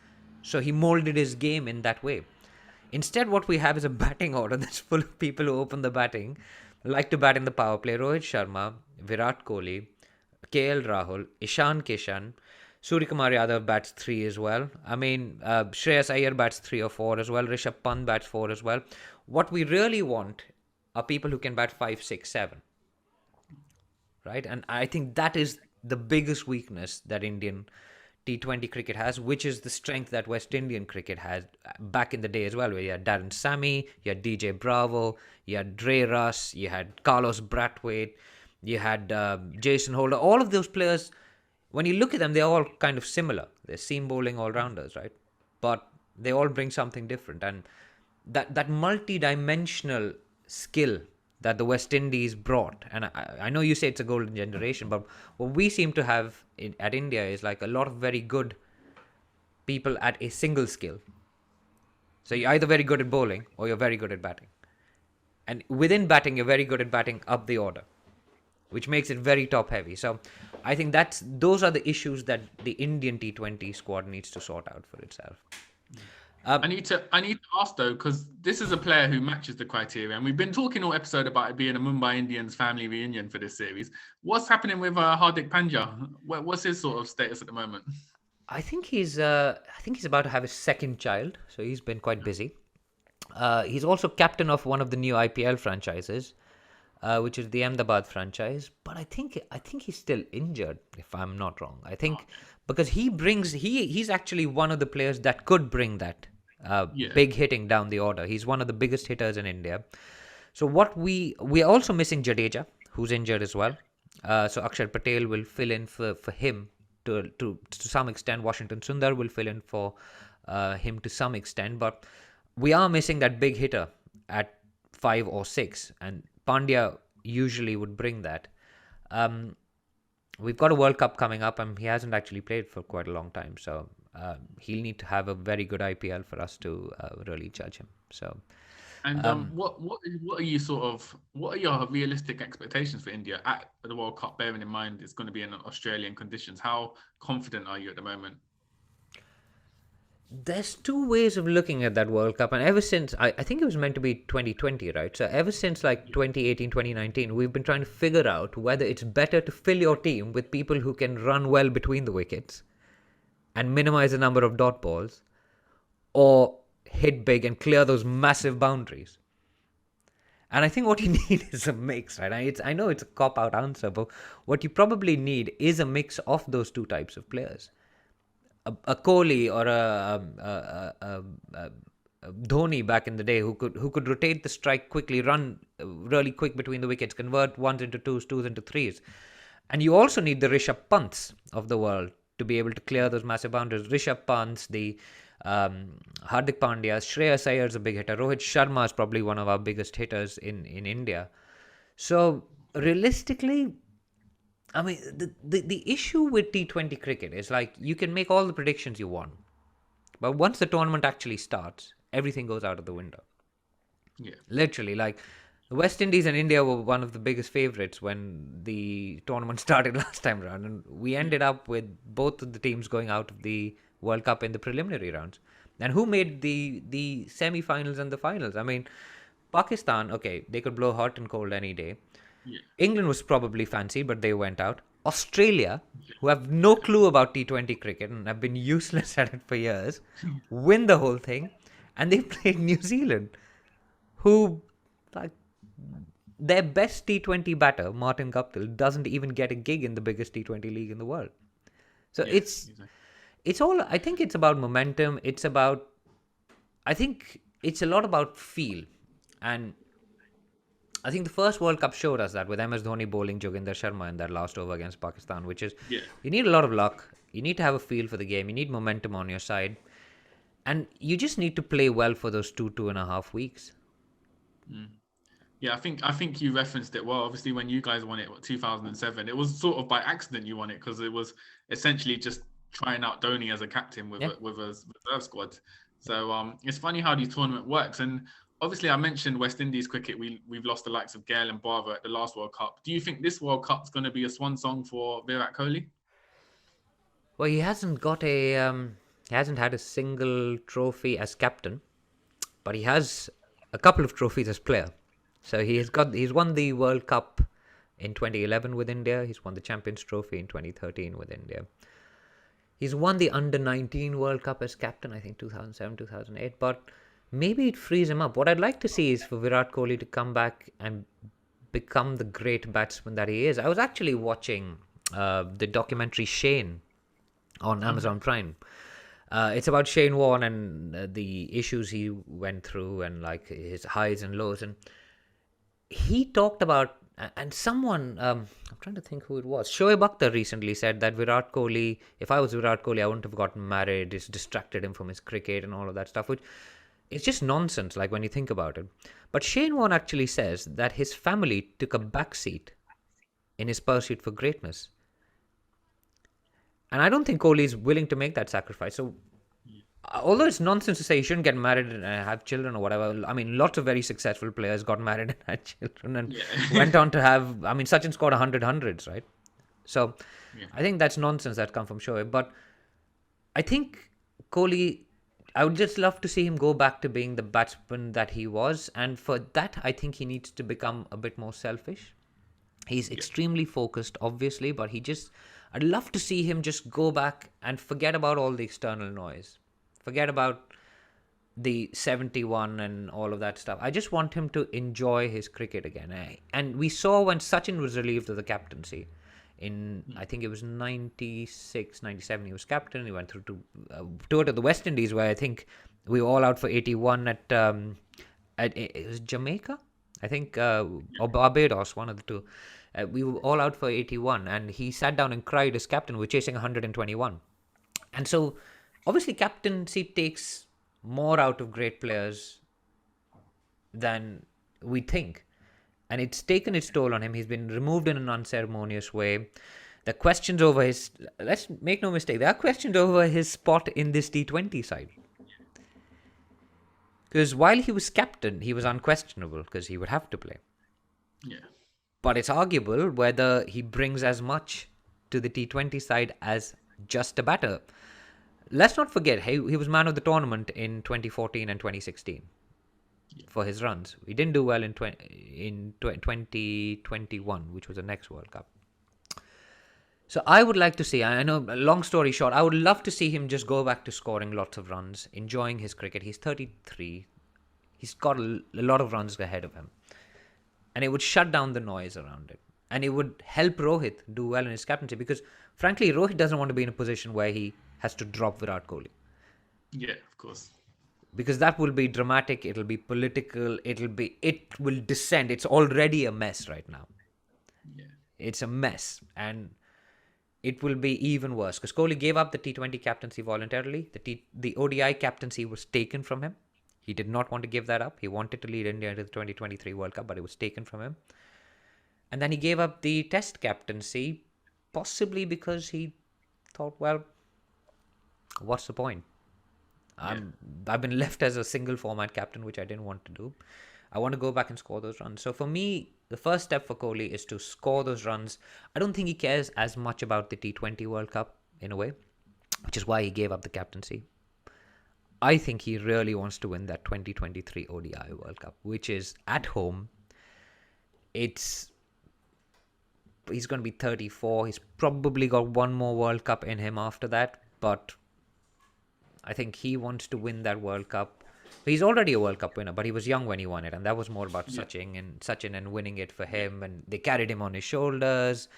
so he molded his game in that way. Instead, what we have is a batting order that's full of people who open the batting, like to bat in the power play. Rohit Sharma, Virat Kohli, KL Rahul, Ishan Kishan, Surya Kumar Yadav bats 3 as well. I mean, Shreyas Iyer bats 3 or 4 as well. Rishabh Pant bats 4 as well. What we really want are people who can bat 5, 6, 7. Right? And I think that is the biggest weakness that Indian T20 cricket has, which is the strength that West Indian cricket had back in the day as well, where you had Darren Sammy, you had DJ Bravo, you had Dre Russ, you had Carlos Brathwaite, you had Jason Holder. All of those players, when you look at them, they're all kind of similar. They're seam bowling all-rounders, right? But they all bring something different. And that multi-dimensional skill that the West Indies brought, and I know you say it's a golden generation, but what we seem to have at India is like a lot of very good people at a single skill. So you're either very good at bowling or you're very good at batting. And within batting, you're very good at batting up the order, which makes it very top-heavy. So I think those are the issues that the Indian T20 squad needs to sort out for itself. I need to ask though, because this is a player who matches the criteria, and we've been talking all episode about it being a Mumbai Indians family reunion for this series. What's happening with Hardik Pandya? What's his sort of status at the moment? I think he's about to have his second child, so he's been quite busy. He's also captain of one of the new IPL franchises. which is the Ahmedabad franchise. But I think he's still injured, if I'm not wrong. I think because he's actually one of the players that could bring that big hitting down the order. He's one of the biggest hitters in India. So what we are also missing Jadeja, who's injured as well. So Akshar Patel will fill in for him to some extent. Washington Sundar will fill in for him to some extent, but we are missing that big hitter at 5 or 6, and Pandya usually would bring that. We've got a World Cup coming up, and he hasn't actually played for quite a long time, so he'll need to have a very good IPL for us to really judge him. So. And what are your realistic expectations for India at the World Cup, bearing in mind it's going to be in Australian conditions? How confident are you at the moment? There's two ways of looking at that World Cup, and ever since I think it was meant to be 2020, right? So ever since like 2018, 2019, we've been trying to figure out whether it's better to fill your team with people who can run well between the wickets and minimize the number of dot balls, or hit big and clear those massive boundaries. And I think what you need is a mix, right? I know it's a cop-out answer, but what you probably need is a mix of those two types of players. A Kohli or a Dhoni back in the day who could rotate the strike quickly, run really quick between the wickets, convert ones into twos into threes. And you also need the Rishabh Pants of the world to be able to clear those massive boundaries. Rishabh Pants, the Hardik Pandya, Shreyas Iyer is a big hitter. Rohit Sharma is probably one of our biggest hitters in India. So realistically, I mean, the issue with T20 cricket is like you can make all the predictions you want, but once the tournament actually starts, everything goes out of the window. Yeah, literally, like West Indies and India were one of the biggest favourites when the tournament started last time around, and we ended up with both of the teams going out of the World Cup in the preliminary rounds. And who made the semi-finals and the finals? I mean, Pakistan, okay, they could blow hot and cold any day. yeah. England was probably fancy, but they went out. Australia, who have no clue about T20 cricket and have been useless at it for years, win the whole thing. And they played New Zealand, who, like, their best T20 batter, Martin Guptill, doesn't even get a gig in the biggest T20 league in the world. So it's all, I think it's about momentum. I think it's a lot about feel. And I think the first World Cup showed us that with MS Dhoni bowling Joginder Sharma in that last over against Pakistan, which is, you need a lot of luck. You need to have a feel for the game. You need momentum on your side. And you just need to play well for those 2.5 weeks. Yeah, I think you referenced it well. Obviously, when you guys won it, 2007, it was sort of by accident you won it because it was essentially just trying out Dhoni as a captain with a reserve squad. So it's funny how these tournament works. And obviously, I mentioned West Indies cricket. We've lost the likes of Gale and Barber at the last World Cup. Do you think this World Cup is going to be a swan song for Virat Kohli? Well, he hasn't had a single trophy as captain, but he has a couple of trophies as player. So he's won the World Cup in 2011 with India. He's won the Champions Trophy in 2013 with India. He's won the Under-19 World Cup as captain, I think 2007, 2008. But maybe it frees him up. What I'd like to see is for Virat Kohli to come back and become the great batsman that he is. I was actually watching the documentary Shane on Amazon Prime. It's about Shane Warne and the issues he went through and like his highs and lows. And he talked about, and someone, I'm trying to think who it was. Shoaib Akhtar recently said that Virat Kohli, if I was Virat Kohli, I wouldn't have gotten married. It's distracted him from his cricket and all of that stuff, which it's just nonsense, like when you think about it. But Shane Warne actually says that his family took a backseat in his pursuit for greatness. And I don't think Kohli is willing to make that sacrifice. So, although it's nonsense to say you shouldn't get married and have children or whatever, I mean, lots of very successful players got married and had children and went on to have, I mean, Sachin scored 100 hundreds, right? So, I think that's nonsense that come from Shoaib. But I think Kohli, I would just love to see him go back to being the batsman that he was. And for that, I think he needs to become a bit more selfish. He's extremely focused, obviously, but I'd love to see him just go back and forget about all the external noise. Forget about the 71 and all of that stuff. I just want him to enjoy his cricket again. And we saw when Sachin was relieved of the captaincy in, I think it was 96, 97, he was captain. He went through to tour to the West Indies, where I think we were all out for 81 at it was Jamaica, I think, or Barbados, one of the two. We were all out for 81, and he sat down and cried as captain. We're chasing 121. And so, obviously, captaincy takes more out of great players than we think. And it's taken its toll on him. He's been removed in an unceremonious way. The questions over his... Let's make no mistake. There are questions over his spot in this T20 side. Because while he was captain, he was unquestionable because he would have to play. Yeah. But it's arguable whether he brings as much to the T20 side as just a batter. Let's not forget, he was man of the tournament in 2014 and 2016 for his runs. He didn't do well in 2021, which was the next World Cup. So I would like to see, I know, long story short, I would love to see him just go back to scoring lots of runs, enjoying his cricket. He's 33. He's got a lot of runs ahead of him. And it would shut down the noise around it. And it would help Rohit do well in his captaincy, because frankly, Rohit doesn't want to be in a position where he has to drop Virat Kohli. Yeah, of course. Because that will be dramatic, it'll be political, it will descend. It's already a mess right now. Yeah. It's a mess. And it will be even worse. Because Kohli gave up the T20 captaincy voluntarily. The ODI captaincy was taken from him. He did not want to give that up. He wanted to lead India into the 2023 World Cup, but it was taken from him. And then he gave up the Test captaincy, possibly because he thought, well, what's the point? I've been left as a single format captain, which I didn't want to do. I want to go back and score those runs. So for me, the first step for Kohli is to score those runs. I don't think he cares as much about the T20 World Cup in a way, which is why he gave up the captaincy. I think he really wants to win that 2023 ODI World Cup, which is at home. He's going to be 34. He's probably got one more World Cup in him after that, but I think he wants to win that World Cup. He's already a World Cup winner, but he was young when he won it, and that was more about Sachin and winning it for him, and they carried him on his shoulders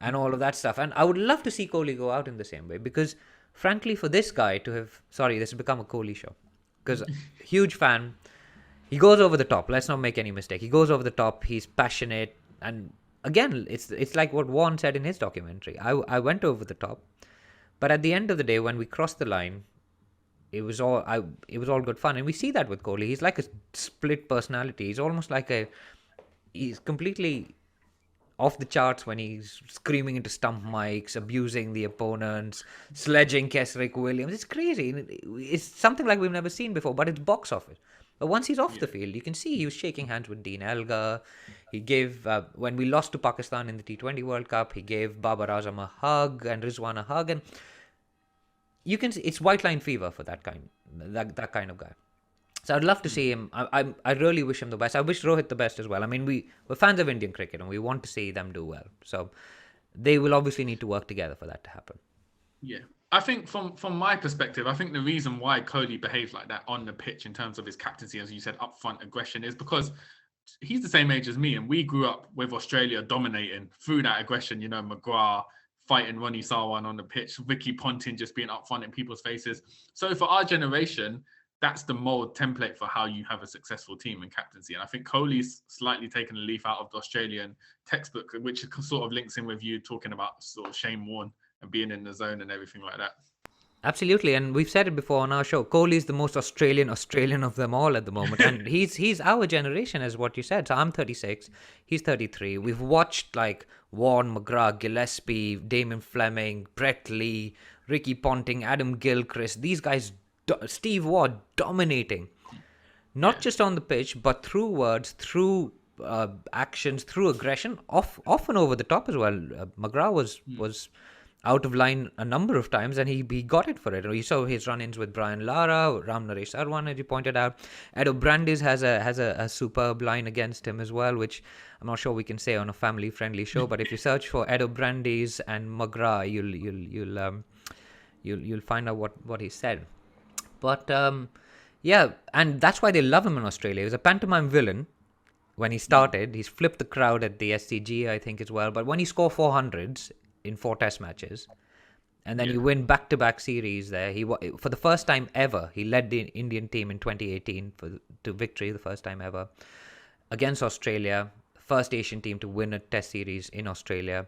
and all of that stuff. And I would love to see Kohli go out in the same way, because frankly, for this guy to have... Sorry, this has become a Kohli show. Because huge fan. He goes over the top. Let's not make any mistake. He goes over the top. He's passionate. And again, it's like what Warren said in his documentary. I went over the top. But at the end of the day, when we crossed the line, it was all good fun. And we see that with Kohli. He's like a split personality. He's almost like he's completely off the charts when he's screaming into stump mics, abusing the opponents, sledging Kesrick Williams. It's crazy. It's something like we've never seen before, but it's box office. But once he's off the field, you can see he was shaking hands with Dean Elgar. He gave, when we lost to Pakistan in the T20 World Cup, he gave Babar Azam a hug and Rizwan a hug. And you can see it's white line fever for that kind of guy. So I'd love to see him. I really wish him the best. I wish Rohit the best as well. I mean, we're fans of Indian cricket and we want to see them do well. So they will obviously need to work together for that to happen. Yeah. I think from my perspective, I think the reason why Kohli behaves like that on the pitch in terms of his captaincy, as you said, upfront aggression, is because he's the same age as me, and we grew up with Australia dominating through that aggression. You know, McGrath fighting Ronnie Sarwan on the pitch, Vicky Ponting just being upfront in people's faces. So for our generation, that's the mold template for how you have a successful team and captaincy. And I think Kohli's slightly taken a leaf out of the Australian textbook, which sort of links in with you talking about sort of Shane Warne and being in the zone and everything like that. Absolutely. And we've said it before on our show, Kohli's the most Australian of them all at the moment. And he's our generation, as what you said. So I'm 36, he's 33. We've watched like Warne, McGrath, Gillespie, Damon Fleming, Brett Lee, Ricky Ponting, Adam Gilchrist. These guys, Steve Waugh, dominating. Not just on the pitch, but through words, through actions, through aggression, often over the top as well. McGrath was out of line a number of times, and he got it for it. You saw his run-ins with Brian Lara, Ram Naresh Sarwan, as you pointed out. Edo Brandes has a superb line against him as well, which I'm not sure we can say on a family-friendly show. But if you search for Edo Brandes and McGrath, you'll find out what he said. But Yeah, and that's why they love him in Australia. He was a pantomime villain when he started. He's flipped the crowd at the SCG, I think, as well. But when you score 400s in 4 test matches, and then you win back-to-back series there, for the first time ever, he led the Indian team in 2018 to victory, the first time ever, against Australia. First Asian team to win a test series in Australia.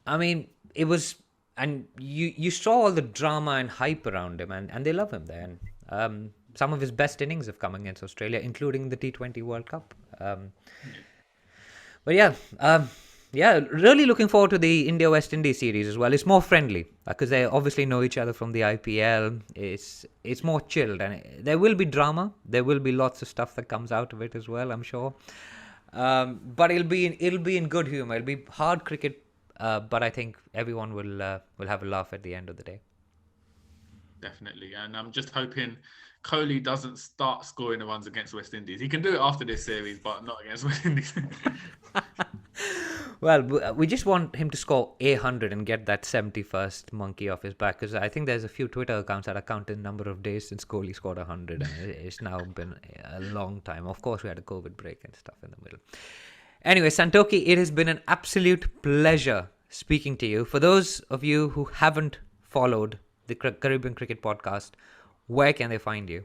I mean, it was... And you saw all the drama and hype around him, and they love him there. And some of his best innings have come against Australia, including the T20 World Cup. But yeah, really looking forward to the India-West Indies series as well. It's more friendly because they obviously know each other from the IPL. It's more chilled, and there will be drama. There will be lots of stuff that comes out of it as well, I'm sure. But it'll be in good humor. It'll be hard cricket. But I think everyone will have a laugh at the end of the day. Definitely, and I'm just hoping Kohli doesn't start scoring the runs against West Indies. He can do it after this series, but not against West Indies. Well, we just want him to score 800 and get that 71st monkey off his back, because I think there's a few Twitter accounts that are counting the number of days since Kohli scored 100, and it's now been a long time. Of course, we had a COVID break and stuff in the middle. Anyway, Santokie, it has been an absolute pleasure speaking to you. For those of you who haven't followed the Caribbean Cricket Podcast, where can they find you?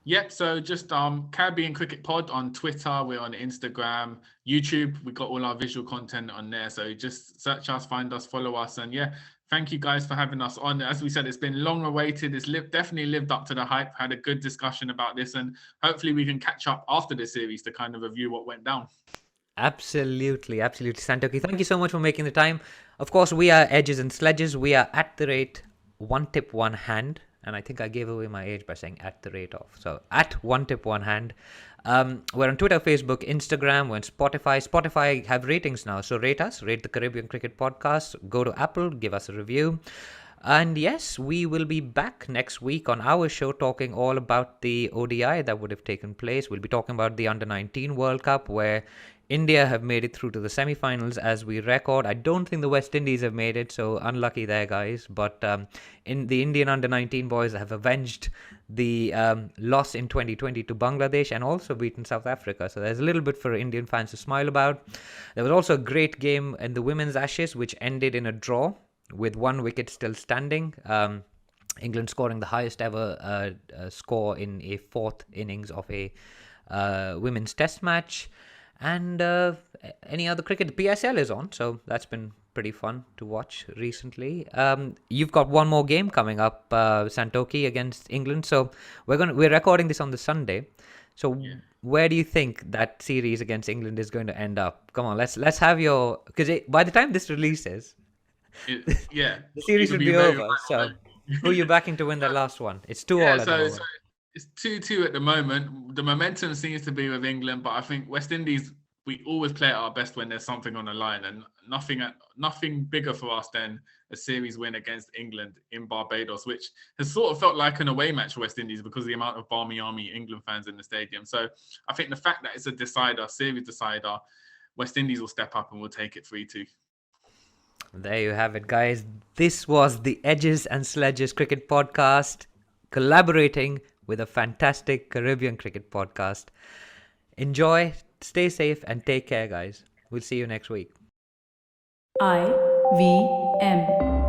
Yep, so just Caribbean Cricket Pod on Twitter, we're on Instagram, YouTube, we got all our visual content on there. So just search us, find us, follow us, and yeah, thank you guys for having us on. As we said, it's been long awaited. It's definitely lived up to the hype. Had a good discussion about this, and hopefully we can catch up after the series to kind of review what went down. Absolutely. Santokie, thank you so much for making the time. Of course, we are Edges and Sledges. We are at the rate one tip, one hand. And I think I gave away my age by saying at the rate of. So at one tip, one hand. We're on Twitter, Facebook, Instagram. We're on Spotify. Spotify have ratings now. So rate us. Rate the Caribbean Cricket Podcast. Go to Apple. Give us a review. And yes, we will be back next week on our show talking all about the ODI that would have taken place. We'll be talking about the Under-19 World Cup, where India have made it through to the semi-finals as we record. I don't think the West Indies have made it, so unlucky there, guys. But in the Indian Under-19 boys have avenged the loss in 2020 to Bangladesh and also beaten South Africa. So there's a little bit for Indian fans to smile about. There was also a great game in the Women's Ashes, which ended in a draw with 1 wicket still standing. England scoring the highest ever score in a 4th innings of a women's test match. And any other cricket, the PSL is on, so that's been pretty fun to watch recently. You've got one more game coming up, Santokie against England. So we're recording this on the Sunday. So where do you think that series against England is going to end up? Come on, let's have your, because by the time this releases, the series will be over. So who are you backing to win that last one? It's 2-all at the moment. So it's 2-2 at the moment. The momentum seems to be with England, but I think West Indies, we always play at our best when there's something on the line, and nothing bigger for us than a series win against England in Barbados, which has sort of felt like an away match for West Indies because of the amount of Barmy Army England fans in the stadium. So I think the fact that it's a series decider, West Indies will step up and we'll take it 3-2. There you have it, guys. This was the Edges and Sledges Cricket Podcast, collaborating with a fantastic Caribbean Cricket Podcast. Enjoy, stay safe, and take care, guys. We'll see you next week. IVM